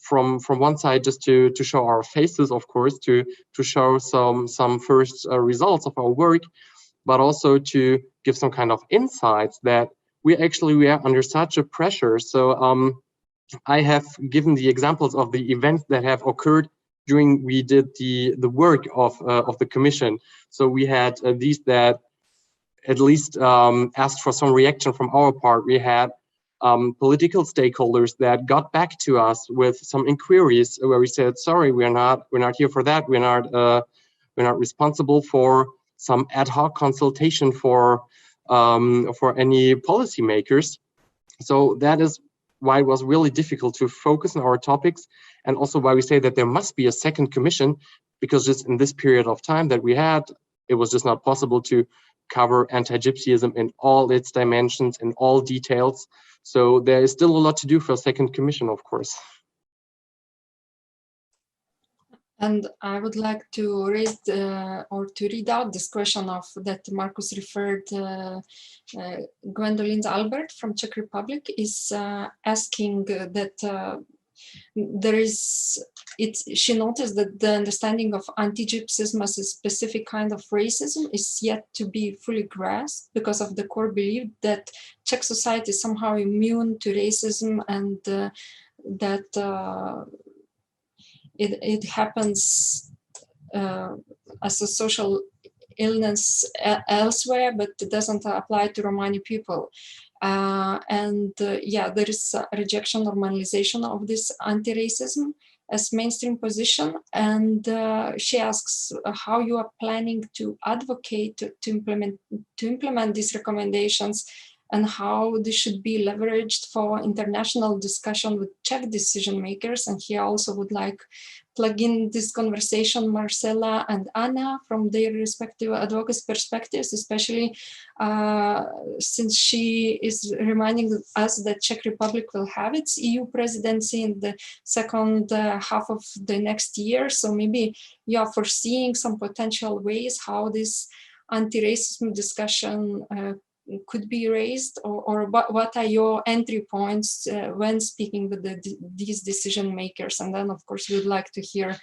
from one side, just to show our faces, of course, to show some first results of our work, but also to give some kind of insights that we are under such a pressure. So I have given the examples of the events that have occurred during we did the work of the commission. So we had these that at least asked for some reaction from our part. We had political stakeholders that got back to us with some inquiries where we said, sorry, we're not here for that. We're not responsible for some ad hoc consultation for any policymakers. So that is why it was really difficult to focus on our topics, and also why we say that there must be a second commission, because just in this period of time that we had, it was just not possible to cover anti-Gypsyism in all its dimensions, in all details. So there is still a lot to do for a second commission, of course. And I would like to raise or to read out this question that Marcus referred. Gwendolyn Albert from Czech Republic is asking that she noticed that the understanding of anti-Gypsyism as a specific kind of racism is yet to be fully grasped, because of the core belief that Czech society is somehow immune to racism, and that it happens as a social illness elsewhere, but it doesn't apply to Romani people. There is a rejection, normalization of this anti-racism as mainstream position. And she asks how you are planning to advocate to implement these recommendations and how this should be leveraged for international discussion with Czech decision makers. And here I also would like plug in this conversation Marcela and Anna from their respective advocacy perspectives, especially since she is reminding us that Czech Republic will have its EU presidency in the second half of the next year. So maybe you are foreseeing some potential ways how this anti-racism discussion could be raised, or what are your entry points when speaking with these decision makers? And then, of course, we would like to hear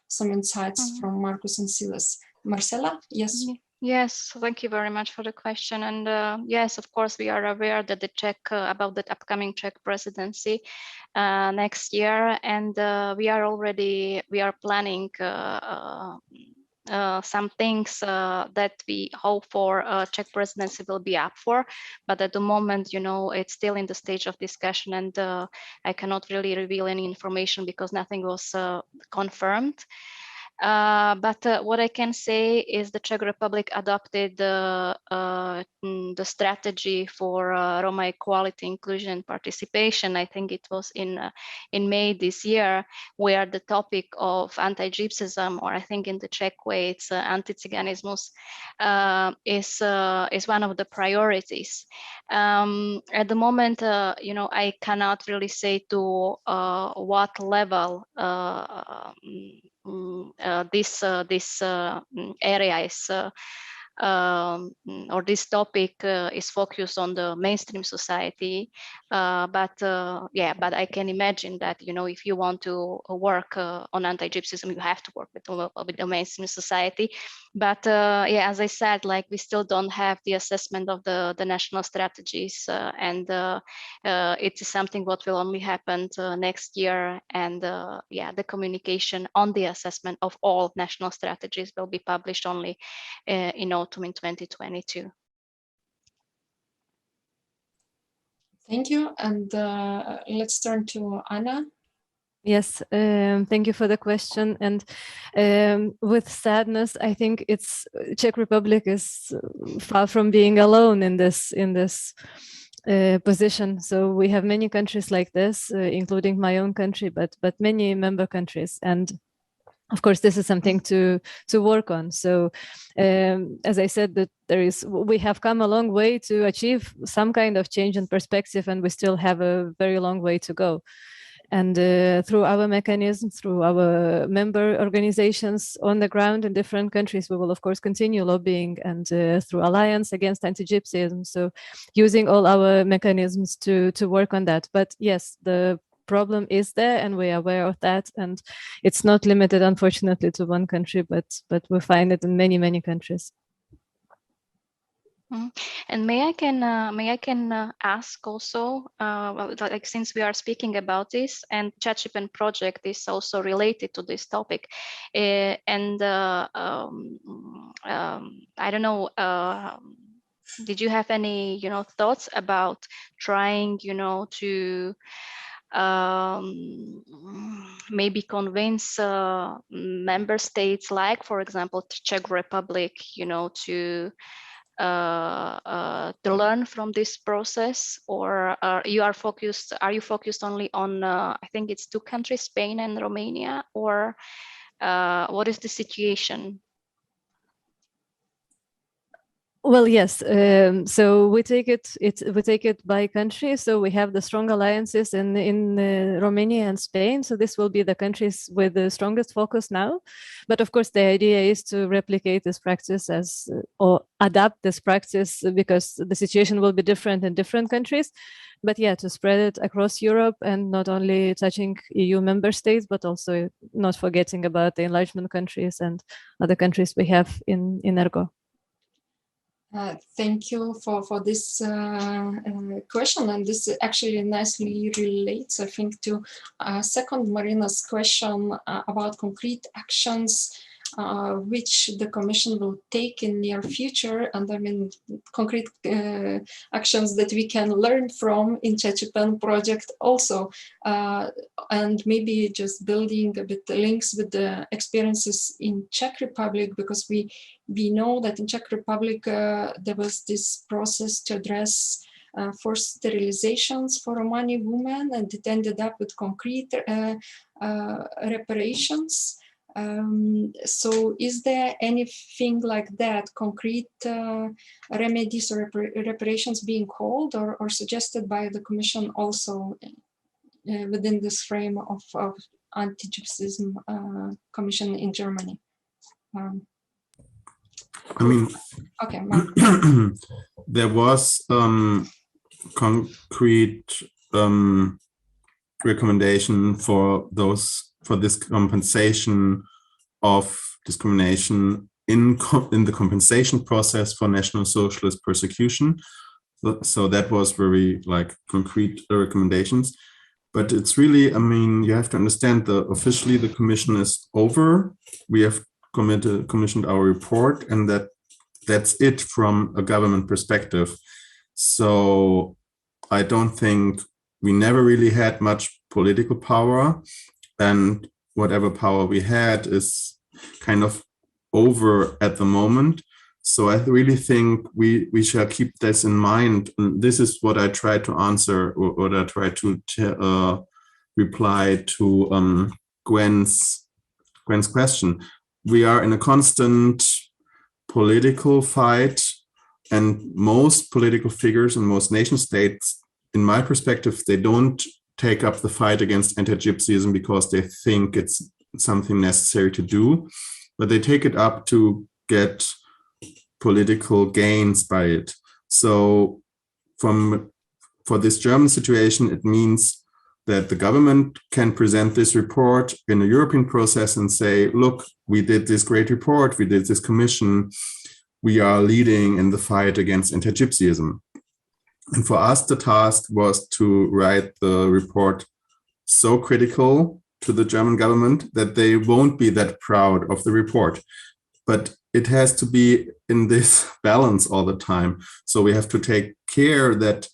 some insights from Marcus and Silas. Marcela, yes? Yes, thank you very much for the question. And yes, of course, we are aware that the about the upcoming Czech presidency next year, and we are planning some things that we hope for Czech presidency will be up for, but at the moment, you know, it's still in the stage of discussion, and I cannot really reveal any information because nothing was confirmed. But what I can say is the Czech Republic adopted the strategy for Roma equality, inclusion, and participation. I think it was in May this year, where the topic of anti-Gypsyism, or I think in the Czech way it's Antigypsyism, is one of the priorities. At the moment, you know, I cannot really say to what level this area is or this topic is focused on the mainstream society, but I can imagine that, you know, if you want to work on anti-Gypsyism, you have to work with the mainstream society. But yeah, as I said, like, we still don't have the assessment of the national strategies, and it is something what will only happen next year. And yeah, the communication on the assessment of all national strategies will be published only in autumn in 2022. Thank you. And let's turn to Anna. Yes, thank you for the question. And with sadness, I think Czech Republic is far from being alone in this position. So we have many countries like this, including my own country, but many member countries. And of course, this is something to work on. So, as I said, that we have come a long way to achieve some kind of change in perspective, and we still have a very long way to go. And through our mechanisms, through our member organizations on the ground in different countries, we will of course continue lobbying, and through Alliance Against Antigypsyism. So using all our mechanisms to work on that. But yes, the problem is there, and we are aware of that, and it's not limited, unfortunately, to one country, but we find it in many countries. And may I can ask also, like, since we are speaking about this, and CHACHIPEN project is also related to this topic, and I don't know, did you have any, you know, thoughts about trying, you know, to maybe convince member states, like, for example, Czech Republic, you know, to learn from this process? Or are you focused only on I think it's two countries, Spain and Romania, or what is the situation? Well, yes. So we take it by country. So we have the strong alliances in Romania and Spain. So this will be the countries with the strongest focus now. But of course, the idea is to replicate this practice or adapt this practice, because the situation will be different in different countries. But yeah, to spread it across Europe, and not only touching EU member states, but also not forgetting about the enlargement countries and other countries we have in ERGO. Thank you for this question, and this actually nicely relates, I think, to second Marina's question about concrete actions which the Commission will take in near future, and I mean concrete actions that we can learn from in CHACHIPEN project also, and maybe just building a bit the links with the experiences in Czech Republic, because we know that in Czech Republic there was this process to address forced sterilizations for Romani women, and it ended up with concrete reparations. So is there anything like that, concrete remedies or reparations being called or suggested by the Commission also within this frame of Antigypsyism Commission in Germany? I mean, okay, there was concrete recommendation for this compensation of discrimination in the compensation process for National Socialist persecution. So that was very like concrete recommendations. But it's really, I mean, you have to understand that officially the commission is over. We have commissioned our report, and that's it from a government perspective. So I don't think we never really had much political power, and whatever power we had is kind of over at the moment. So I really think we shall keep this in mind. And this is what I try to answer, or what I try to reply to Gwen's question. We are in a constant political fight, and most political figures in most nation states, in my perspective, they don't take up the fight against anti-Gypsyism because they think it's something necessary to do, but they take it up to get political gains by it. So for this German situation, it means that the government can present this report in a European process and say, look, we did this great report, we did this commission, we are leading in the fight against anti-Gypsyism. And for us, the task was to write the report so critical to the German government that they won't be that proud of the report. But it has to be in this balance all the time. So we have to take care that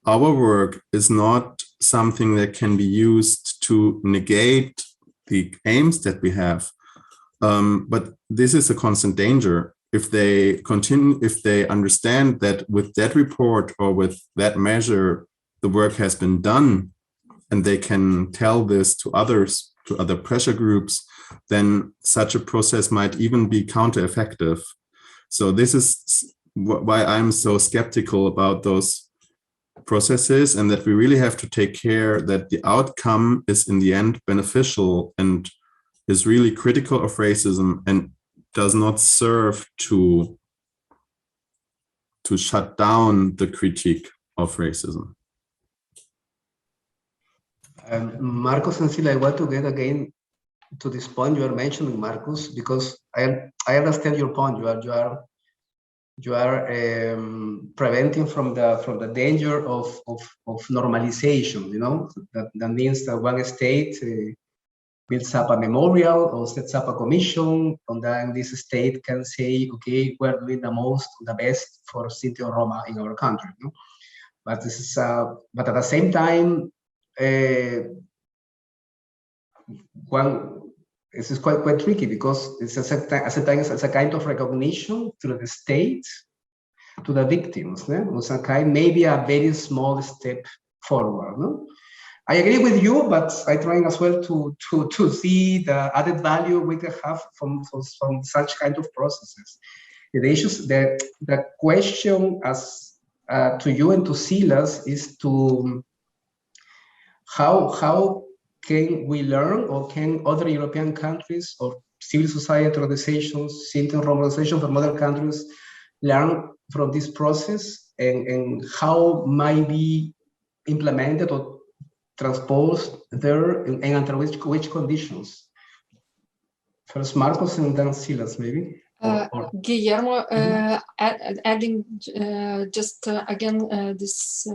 our work is not something that can be used to negate the aims that we have. But this is a constant danger. If they understand that with that report or with that measure, the work has been done, and they can tell this to others, to other pressure groups, then such a process might even be counter-effective. So this is why I'm so skeptical about those processes, and that we really have to take care that the outcome is in the end beneficial and is really critical of racism and does not serve to shut down the critique of racism. Marcos and Sila, I want to get again to this point you are mentioning, Marcus, because I understand your point. You are preventing from the danger of normalization. You know, that means that one state builds up a memorial or sets up a commission, and then this state can say, okay, we're doing the most, the best for Sinti and Roma in our country. You know? But this is, but at the same time, this is quite tricky, because it's a kind of recognition through the state to the victims. No? It's a kind, maybe a very small step forward. No? I agree with you, but I'm trying as well to see the added value we can have from such kind of processes. The issues, the question as to you and to Silas is to how can we learn, or can other European countries or civil society organizations, Sinti and Roma organizations from other countries learn from this process, and how might be implemented or transposed there, and under which conditions? First Marcos and then Silas, maybe. Guillermo, adding just again this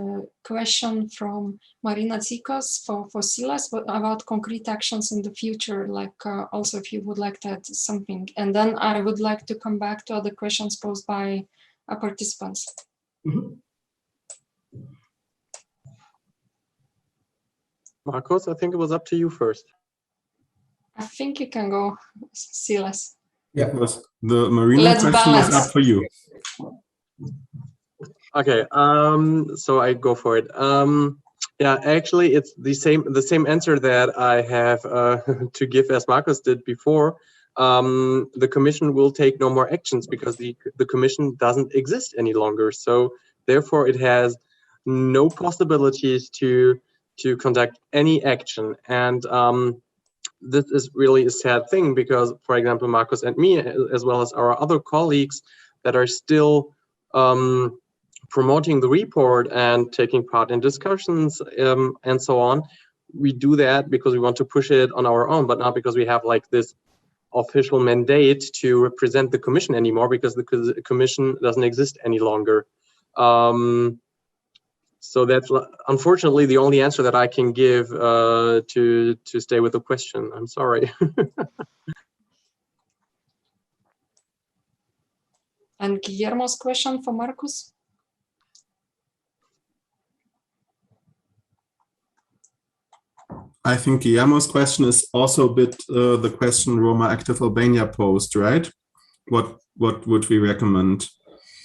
question from Marina Tsikos for Silas about concrete actions in the future, like also if you would like to add something. And then I would like to come back to other questions posed by participants. Mm-hmm. Marcos, I think it was up to you first. I think you can go, Silas. Yeah. It was the Marina question is up for you. Okay, so I go for it. Yeah, actually, it's the same answer that I have to give as Marcus did before. The Commission will take no more actions because the Commission doesn't exist any longer. So therefore, it has no possibilities to conduct any action. And this is really a sad thing because, for example, Marcus and me, as well as our other colleagues that are still promoting the report and taking part in discussions and so on, we do that because we want to push it on our own, but not because we have like this official mandate to represent the Commission anymore, because the Commission doesn't exist any longer. So that's unfortunately the only answer that I can give to stay with the question. I'm sorry. And Guillermo's question for Marcus? I think Guillermo's question is also a bit the question Roma Active Albania posed, right? What would we recommend?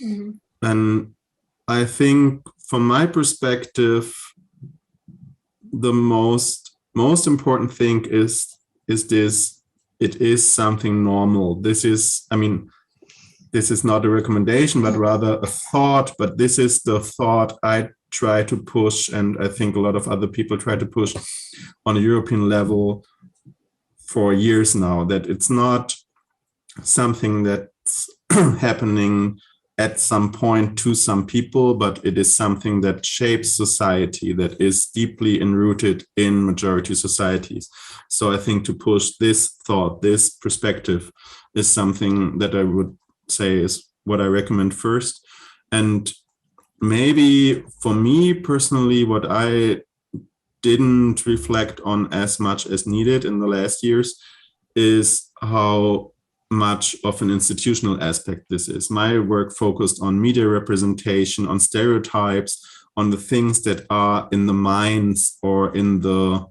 Mm-hmm. And I think from my perspective, the most important thing is this: it is something normal. This is, I mean, this is not a recommendation, but rather a thought. But this is the thought I try to push, and I think a lot of other people try to push on a European level for years now, that it's not something that's happening at some point to some people, but it is something that shapes society, that is deeply enrooted in majority societies. So I think to push this thought, this perspective, is something that I would say is what I recommend first. And maybe for me personally, what I didn't reflect on as much as needed in the last years is how much of an institutional aspect this is. My work focused on media representation, on stereotypes, on the things that are in the minds or in the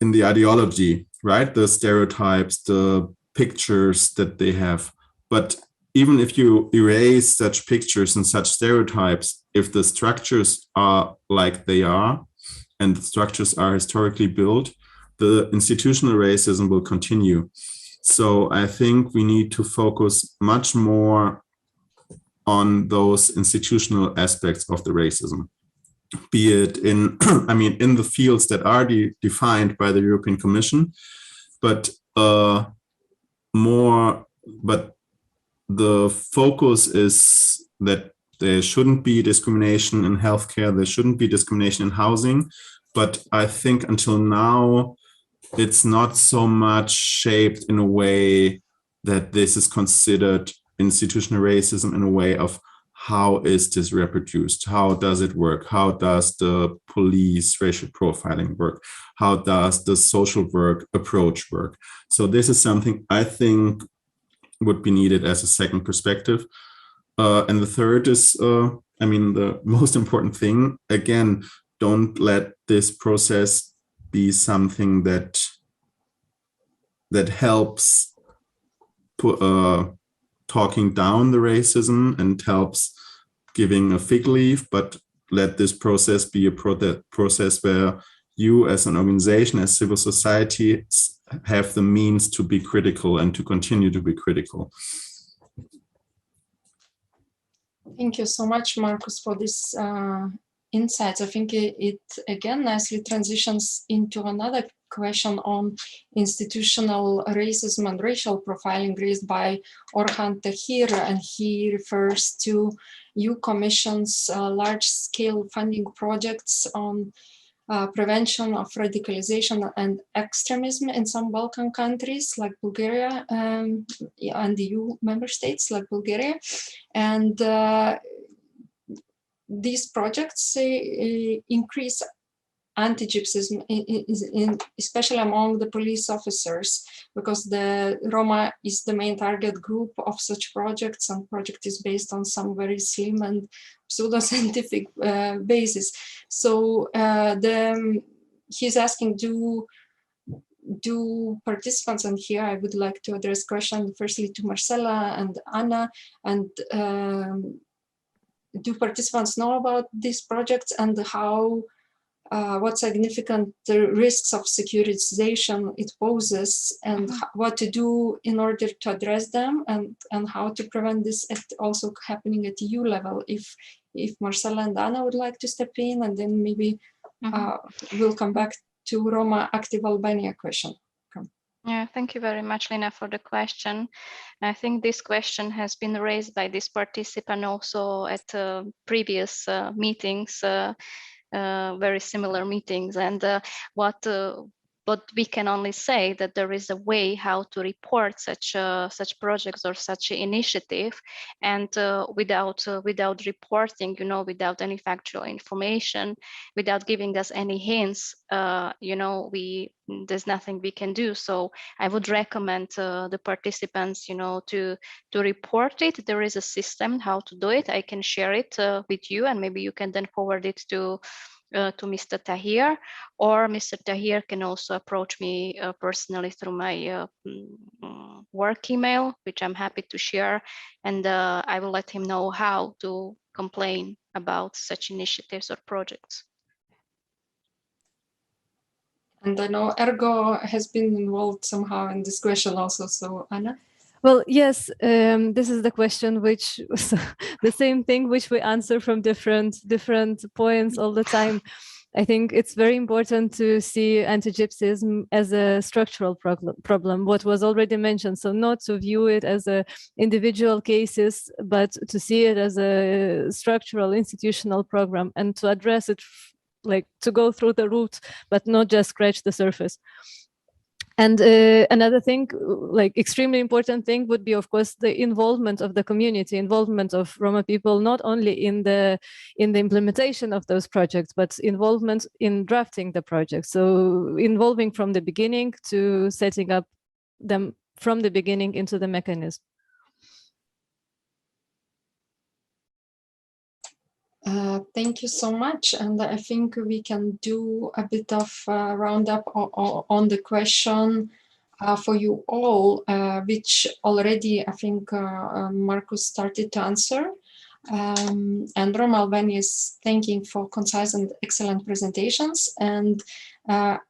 ideology, right? The stereotypes, the pictures that they have. But even if you erase such pictures and such stereotypes, if the structures are like they are, and the structures are historically built, the institutional racism will continue. So I think we need to focus much more on those institutional aspects of the racism, be it in, I mean, in the fields that are defined by the European Commission, but the focus is that there shouldn't be discrimination in healthcare, there shouldn't be discrimination in housing. But I think until now, it's not so much shaped in a way that this is considered institutional racism in a way of how is this reproduced? How does it work? How does the police racial profiling work? How does the social work approach work? So this is something I think would be needed as a second perspective. And the third is, I mean, the most important thing, again, don't let this process be something that helps talking down the racism and helps giving a fig leaf, but let this process be a process where you as an organization, as civil society, have the means to be critical and to continue to be critical. Thank you so much, Marcus, for this insights. I think it again nicely transitions into another question on institutional racism and racial profiling raised by Orhan Tahir, and he refers to EU Commission's large-scale funding projects on prevention of radicalization and extremism in some Balkan countries like Bulgaria and EU member states like Bulgaria. And these projects increase anti-Gypsyism, especially among the police officers, because the Roma is the main target group of such projects, and project is based on some very slim and pseudo-scientific basis. So he's asking, do participants, and here I would like to address question firstly to Marcela and Anna, and do participants know about these projects and how what significant risks of securitization it poses, and what to do in order to address them, and how to prevent this also happening at EU level. If Marcela and Anna would like to step in, and then maybe we'll come back to Roma Active Albania question. Yeah, thank you very much, Lina, for the question. I think this question has been raised by this participant also at previous meetings, very similar meetings, and but we can only say that there is a way how to report such projects or such initiative, and without reporting, without any factual information, without giving us any hints, there's nothing we can do. So I would recommend the participants, to report it. There is a system how to do it. I can share it with you, and maybe you can then forward it to Mr. Tahir, or Mr. Tahir can also approach me personally through my work email, which I'm happy to share, and I will let him know how to complain about such initiatives or projects. And I know Ergo has been involved somehow in this question also, so Anna? Well, yes, this is the question which the same thing which we answer from different points all the time. I think it's very important to see anti-Gypsyism as a structural problem, what was already mentioned. So not to view it as individual cases, but to see it as a structural institutional program, and to address it, like to go through the root, but not just scratch the surface. And another thing, like extremely important thing, would be, of course, the involvement of the community, involvement of Roma people, not only in the implementation of those projects, but involvement in drafting the projects. So involving from the beginning to setting up them from the beginning into the mechanism. Thank you so much, and I think we can do a bit of roundup on the question for you all, which already I think Marcus started to answer. And Roma Albania is thanking for concise and excellent presentations, and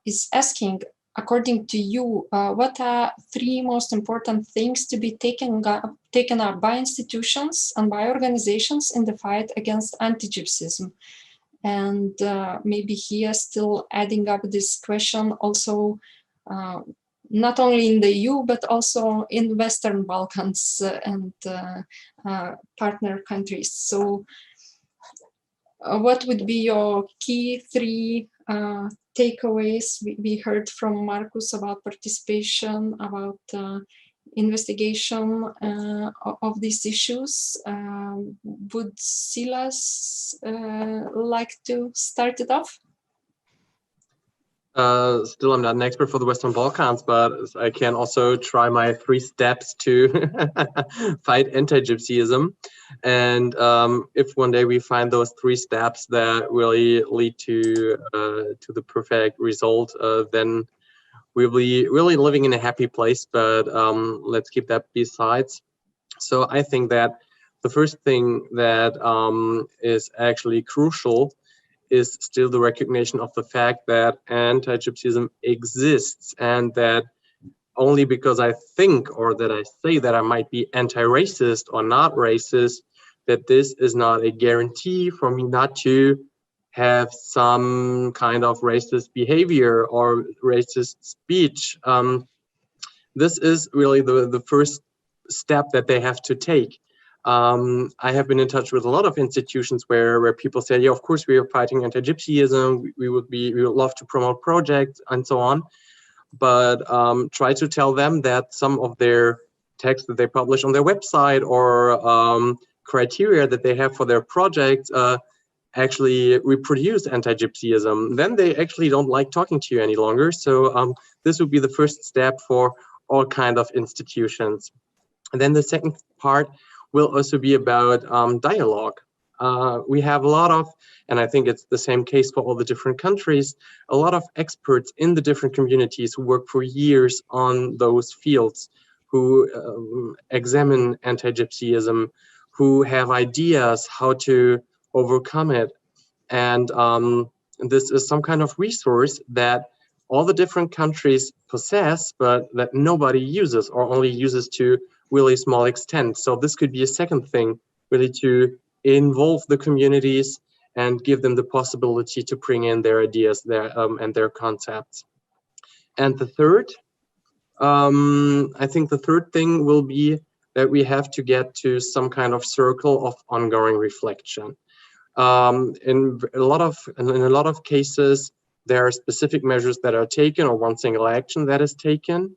is asking, according to you, what are 3 most important things to be taken up by institutions and by organizations in the fight against anti-Gypsyism? And maybe here still adding up this question also, not only in the EU, but also in Western Balkans and partner countries. So what would be your key 3 takeaways? We heard from Marcus about participation, about investigation of these issues. Would Silas like to start it off? Still, I'm not an expert for the Western Balkans, but I can also try my 3 steps to fight anti-Gypsyism. And if one day we find those 3 steps that really lead to the perfect result, then we'll be really living in a happy place. But let's keep that besides. So I think that the first thing that is actually crucial is still the recognition of the fact that anti-Gypsyism exists, and that only because I think, or that I say that I might be anti-racist or not racist, that this is not a guarantee for me not to have some kind of racist behavior or racist speech. This is really the first step that they have to take. I have been in touch with a lot of institutions where people say, yeah, of course we are fighting anti-Gypsyism, we would love to promote projects and so on, but try to tell them that some of their texts that they publish on their website or criteria that they have for their projects actually reproduce anti-Gypsyism. Then they actually don't like talking to you any longer. So this would be the first step for all kinds of institutions. And then the second part will also be about dialogue. we have a lot of, and I think it's the same case for all the different countries, a lot of experts in the different communities who work for years on those fields, who examine anti-Gypsyism, who have ideas how to overcome it. And this is some kind of resource that all the different countries possess, but that nobody uses or only uses to really small extent. So this could be a second thing, really to involve the communities and give them the possibility to bring in their ideas and their concepts. And the third, I think the third thing will be that we have to get to some kind of circle of ongoing reflection. In a lot of cases, there are specific measures that are taken or one single action that is taken.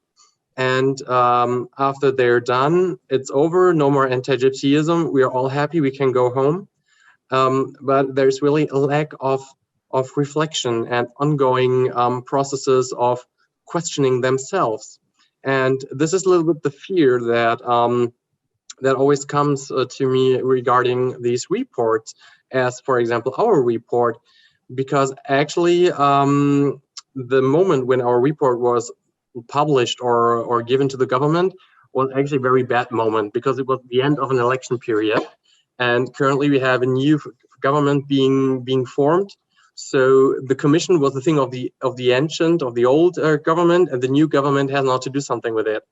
And after they're done, it's over, no more anti-Gypsyism. We are all happy, we can go home. But there's really a lack of reflection and ongoing processes of questioning themselves. And this is a little bit the fear that that always comes to me regarding these reports, as for example our report, because actually the moment when our report was published or given to the government was actually a very bad moment, because it was the end of an election period, and currently we have a new government being formed. So the commission was the thing of the old government, and the new government has now to do something with it,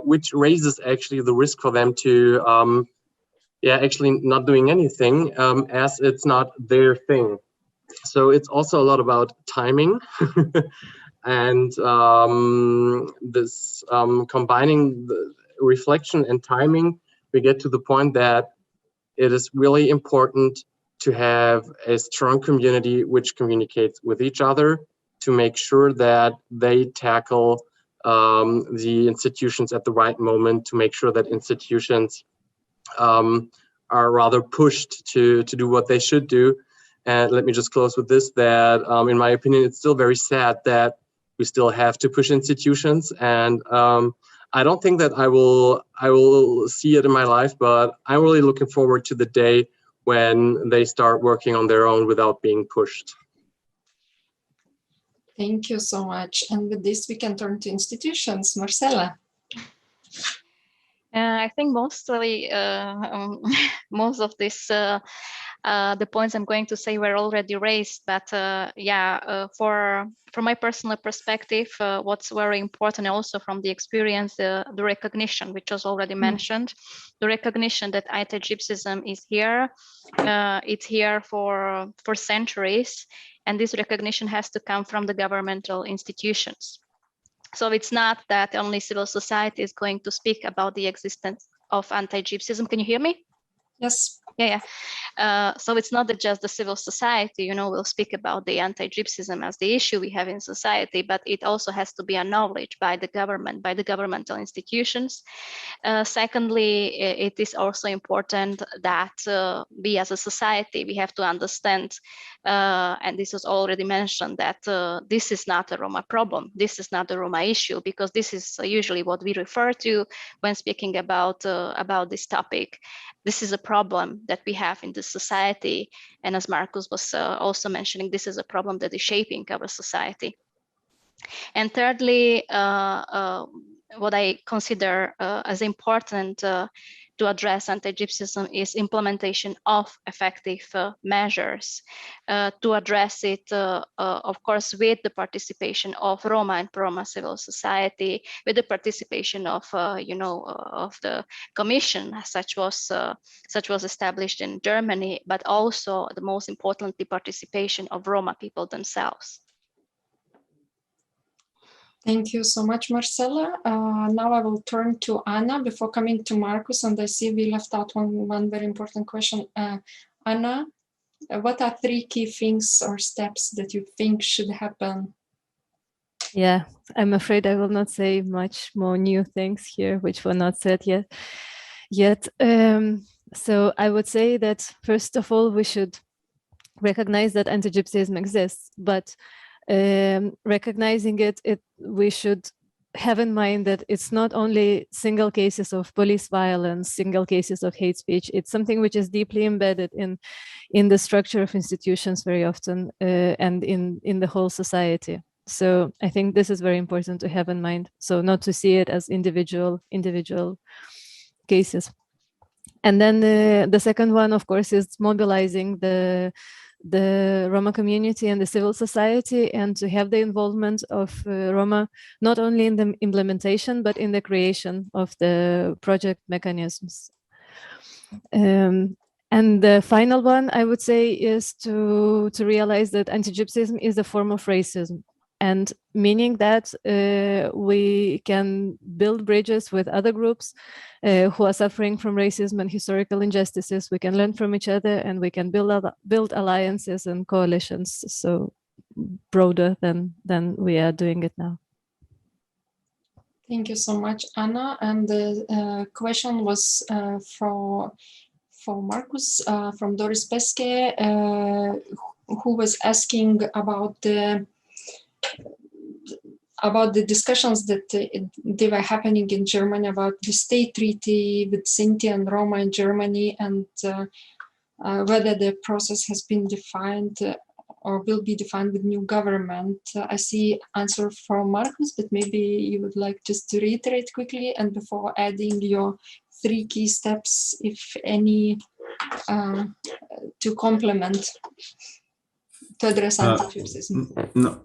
which raises actually the risk for them to actually not doing anything, as it's not their thing. So it's also a lot about timing. And this combining the reflection and timing, we get to the point that it is really important to have a strong community which communicates with each other to make sure that they tackle the institutions at the right moment, to make sure that institutions are rather pushed to do what they should do. And let me just close with this, that in my opinion, it's still very sad that we still have to push institutions. And I don't think that I will see it in my life, but I'm really looking forward to the day when they start working on their own without being pushed. Thank you so much. And with this, we can turn to institutions. Marcela. I think mostly most of this the points I'm going to say were already raised, but from my personal perspective, what's very important also from the experience, the recognition, which was already mentioned, the recognition that anti-Gypsyism is here. It's here for centuries, and this recognition has to come from the governmental institutions. So it's not that only civil society is going to speak about the existence of anti-Gypsyism. Can you hear me? Yes. Yeah. So it's not that just the civil society, will speak about the anti-Gypsyism as the issue we have in society, but it also has to be acknowledged by the government, by the governmental institutions. Secondly, it is also important that we as a society, we have to understand, and this was already mentioned, that this is not a Roma problem. This is not a Roma issue, because this is usually what we refer to when speaking about this topic. This is a problem that we have in this society. And as Marcus was also mentioning, this is a problem that is shaping our society. And thirdly, what I consider as important to address anti-Gypsyism is implementation of effective measures to address it, of course, with the participation of Roma and Roma civil society, with the participation of, of the commission, such was established in Germany, but also, the most importantly, participation of Roma people themselves. Thank you so much, Marcela. Now I will turn to Anna before coming to Marcus, and I see we left out one very important question. Anna, what are 3 key things or steps that you think should happen? Yeah, I'm afraid I will not say much more new things here, which were not said yet. So I would say that, first of all, we should recognize that anti-Gypsyism exists, but recognizing it, we should have in mind that it's not only single cases of police violence, single cases of hate speech. It's something which is deeply embedded in the structure of institutions very often, and in the whole society. So I think this is very important to have in mind. So not to see it as individual cases. And then the second one, of course, is mobilizing the Roma community and the civil society, and to have the involvement of Roma, not only in the implementation, but in the creation of the project mechanisms. And the final one, I would say, is to realize that anti-Gypsyism is a form of racism. And meaning that we can build bridges with other groups who are suffering from racism and historical injustices. We can learn from each other, and we can build alliances and coalitions so broader than we are doing it now. Thank you so much, Anna. And the question was for Markus from Doris Peske, who was asking about the discussions that they were happening in Germany about the state treaty with Sinti and Roma in Germany, and whether the process has been defined or will be defined with new government. I see answer from Markus, but maybe you would like just to reiterate quickly, and before adding your 3 key steps, if any, to complement, to address anti-Gypsyism. No.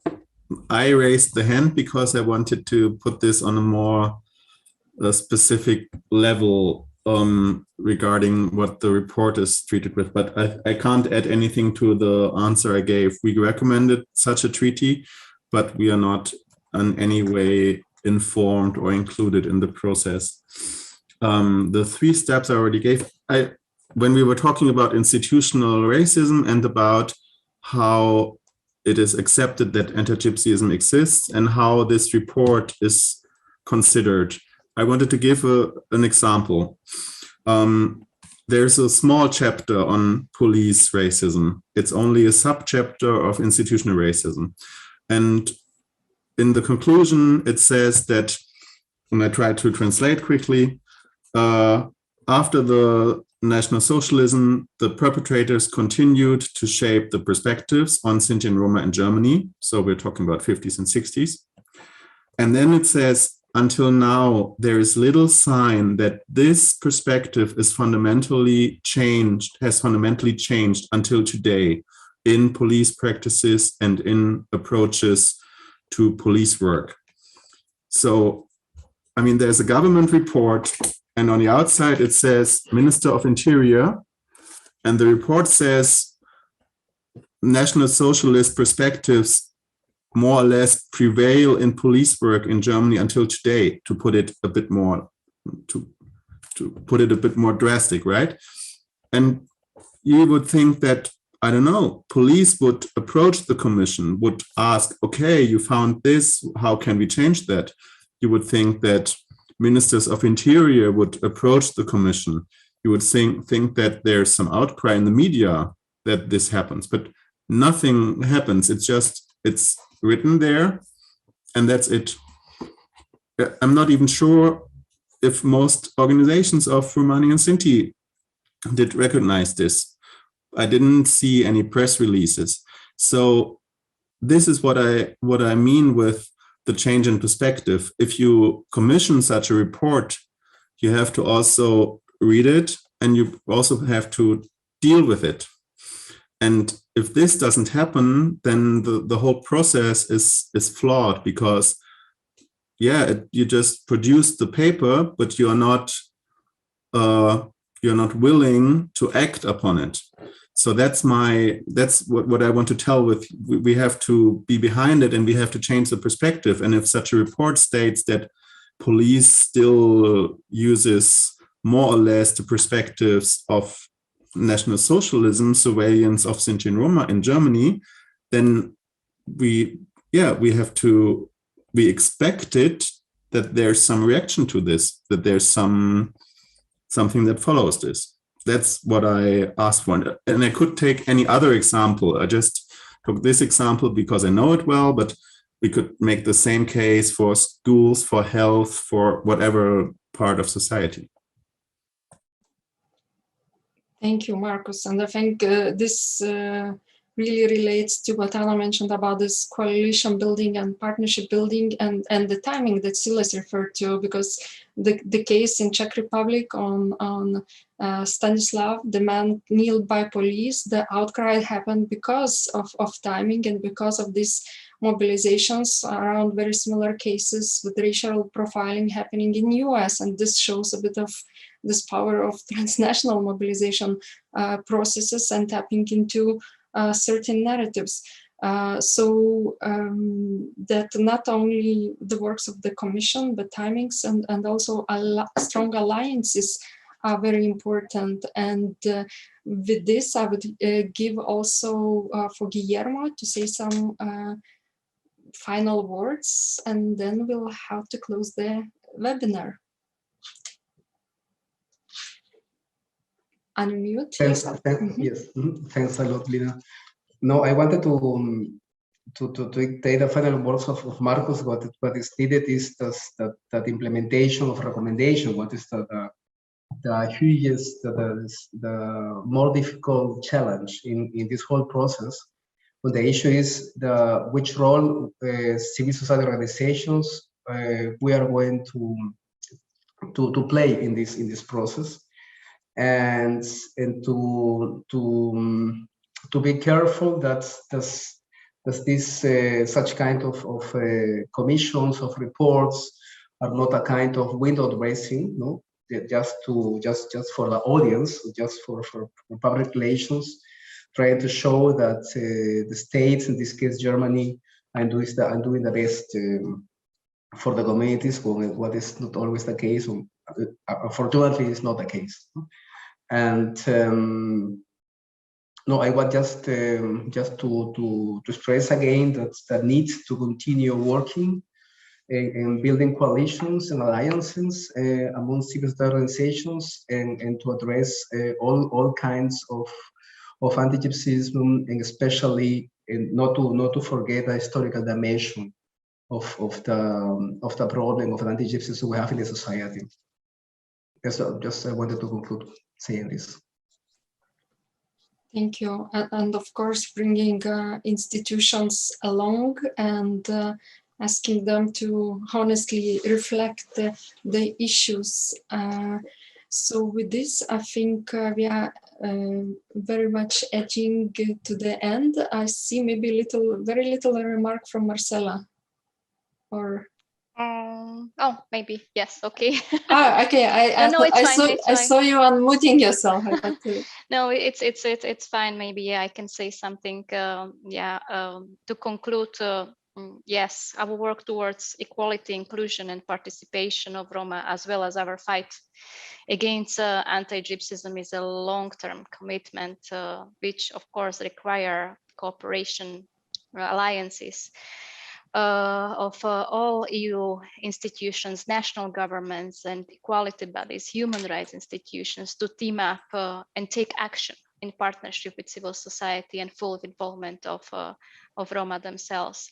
I raised the hand because I wanted to put this on a more specific level regarding what the report is treated with, but I can't add anything to the answer I gave. We recommended such a treaty, but we are not in any way informed or included in the process. The 3 steps I already gave, when we were talking about institutional racism and about how it is accepted that anti-Gypsyism exists and how this report is considered, I wanted to give an example. There's a small chapter on police racism. It's only a subchapter of institutional racism. And in the conclusion, it says that, and I try to translate quickly, after the National Socialism, the perpetrators continued to shape the perspectives on Sinti and Roma in Germany. So we're talking about 50s and 60s. And then it says, until now, there is little sign that this perspective is fundamentally changed, has fundamentally changed until today in police practices and in approaches to police work. So, I mean, there's a government report, and on the outside it says Minister of Interior, and the report says National Socialist perspectives more or less prevail in police work in Germany until today, to put it a bit more, to put it a bit more drastic, right? And you would think that, I don't know, police would approach the commission, would ask, okay, you found this, how can we change that? You would think that ministers of interior would approach the commission. You would think that there's some outcry in the media that this happens, but nothing happens. It's just, it's written there and that's it. I'm not even sure if most organizations of Romani and Sinti did recognize this. I didn't see any press releases. So this is what I mean with the change in perspective. If you commission such a report, you have to also read it and you also have to deal with it. And if this doesn't happen, then the whole process is flawed, because you just produce the paper, but you're not willing to act upon it. So that's what I want to tell with, we have to be behind it and we have to change the perspective. And if such a report states that police still uses more or less the perspectives of National Socialism, surveillance of Sinti and Roma in Germany, then we expected that there's some reaction to this, that there's something that follows this. That's what I asked for. And I could take any other example. I just took this example because I know it well, but we could make the same case for schools, for health, for whatever part of society. Thank you, Marcus. And I think this really relates to what Anna mentioned about this coalition building and partnership building, and the timing that Silas referred to, because the case in Czech Republic on Stanislav, the man killed by police, the outcry happened because of timing and because of these mobilizations around very similar cases with racial profiling happening in US. And this shows a bit of this power of transnational mobilization processes and tapping into certain narratives. So that not only the works of the Commission, but timings and also strong alliances are very important. And with this, I would give also for Guillermo to say some final words, and then we'll have to close the webinar. Unmute. Thanks, yes, thanks a lot, Lina. No, I wanted to take the final words of Marcus. What is needed is that implementation of recommendation. What is the hugest, the more difficult challenge in this whole process? But the issue is which role civil society organizations we are going to play in this process, and to be careful that this such kind of commissions of reports are not a kind of window dressing, no, just for the audience, just for public relations, trying to show that the states, in this case Germany, are doing the best for the communities, what is not always the case. Unfortunately, it's not the case. And no, I want just to stress again that needs to continue working and building coalitions and alliances among civil society organizations, and to address all kinds of anti-Gypsyism, and especially not to forget the historical dimension of the problem of anti-Gypsyism we have in the society. Just I wanted to conclude saying this. Thank you. And of course, bringing institutions along and asking them to honestly reflect the issues. So with this, I think we are very much edging to the end. I see maybe very little remark from Marcela. Or oh, maybe yes. Okay. Okay. I saw you unmuting yourself. No, it's fine. Maybe yeah, I can say something. To conclude. Yes, our work towards equality, inclusion, and participation of Roma, as well as our fight against anti-Gypsyism, is a long-term commitment, which of course require cooperation, alliances of all EU institutions, national governments, and equality bodies, human rights institutions, to team up and take action in partnership with civil society and full involvement of Roma themselves.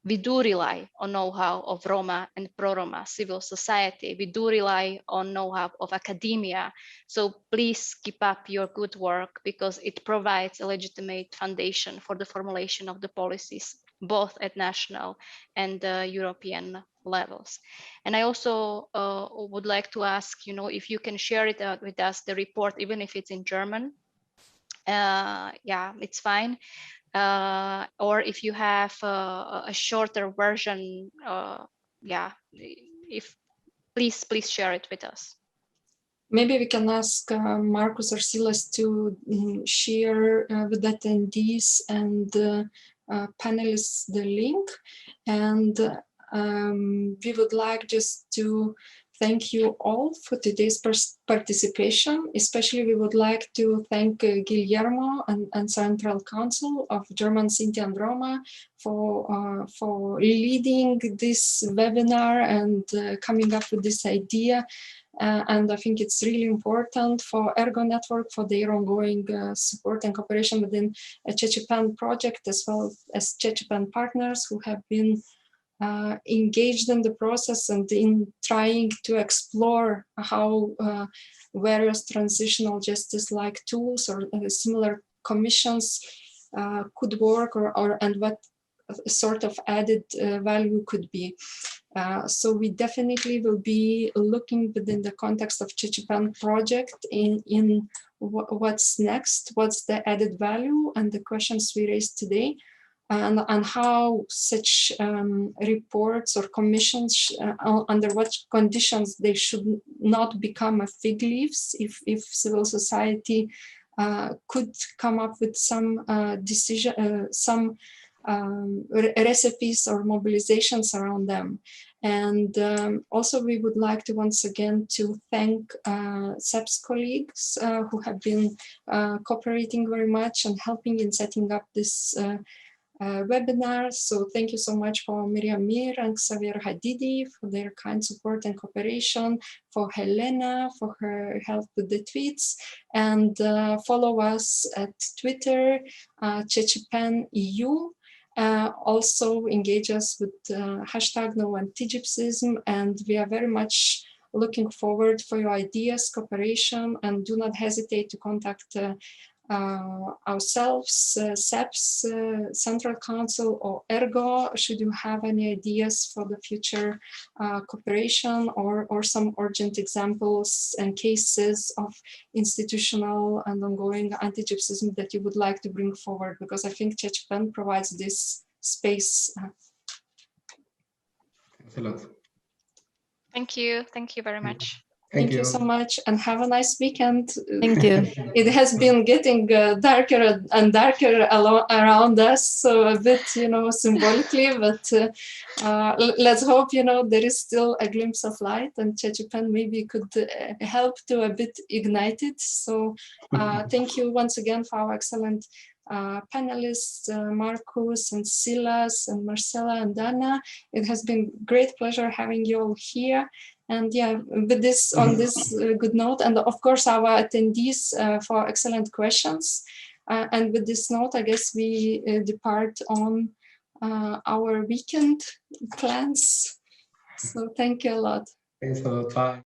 We do rely on know-how of Roma and pro-Roma civil society. We do rely on know-how of academia. So please keep up your good work, because it provides a legitimate foundation for the formulation of the policies, both at national and European levels. And I also would like to ask, if you can share it with us, the report, even if it's in German. Yeah, it's fine. Or if you have a shorter version, yeah, please share it with us. Maybe we can ask Marcus or Silas to share with attendees and panelists the link. And we would like just to thank you all for today's participation. Especially we would like to thank Guillermo and Central Council of German Sinti and Roma for leading this webinar and coming up with this idea. And I think it's really important for Ergo Network for their ongoing support and cooperation within a CHACHIPEN project, as well as CHACHIPEN partners who have been engaged in the process and in trying to explore how various transitional justice-like tools or similar commissions could work, and what sort of added value could be. So we definitely will be looking within the context of CHACHIPEN project in what's next, what's the added value, and the questions we raised today, and how such reports or commissions, under what conditions they should not become a fig leaves if civil society could come up with some decision, some recipes or mobilizations around them. And also we would like to once again to thank SEP's colleagues who have been cooperating very much and helping in setting up this webinar. So thank you so much for Miriam Mir and Xavier Hadidi for their kind support and cooperation, for Helena for her help with the tweets, and follow us at Twitter, CHACHIPEN EU. Also engage us with hashtag #NoAntigypsyism, and we are very much looking forward for your ideas, cooperation, and do not hesitate to contact ourselves, SEPS, Central Council, or Ergo, should you have any ideas for the future cooperation or some urgent examples and cases of institutional and ongoing anti-Gypsyism that you would like to bring forward, because I think CHACHIPEN provides this space. Thanks a lot. Thank you. Thank you very much. Thank you so much, and have a nice weekend. Thank you. It has been getting darker and darker around us, so a bit, symbolically, but let's hope, there is still a glimpse of light, and CHACHIPEN maybe could help to a bit ignite it. So thank you once again for our excellent panelists, Marcus and Silas and Marcela and Dana. It has been great pleasure having you all here. And yeah, with this, on this good note, and of course our attendees for excellent questions. And with this note, I guess we depart on our weekend plans. So thank you a lot. Thanks a lot. Bye.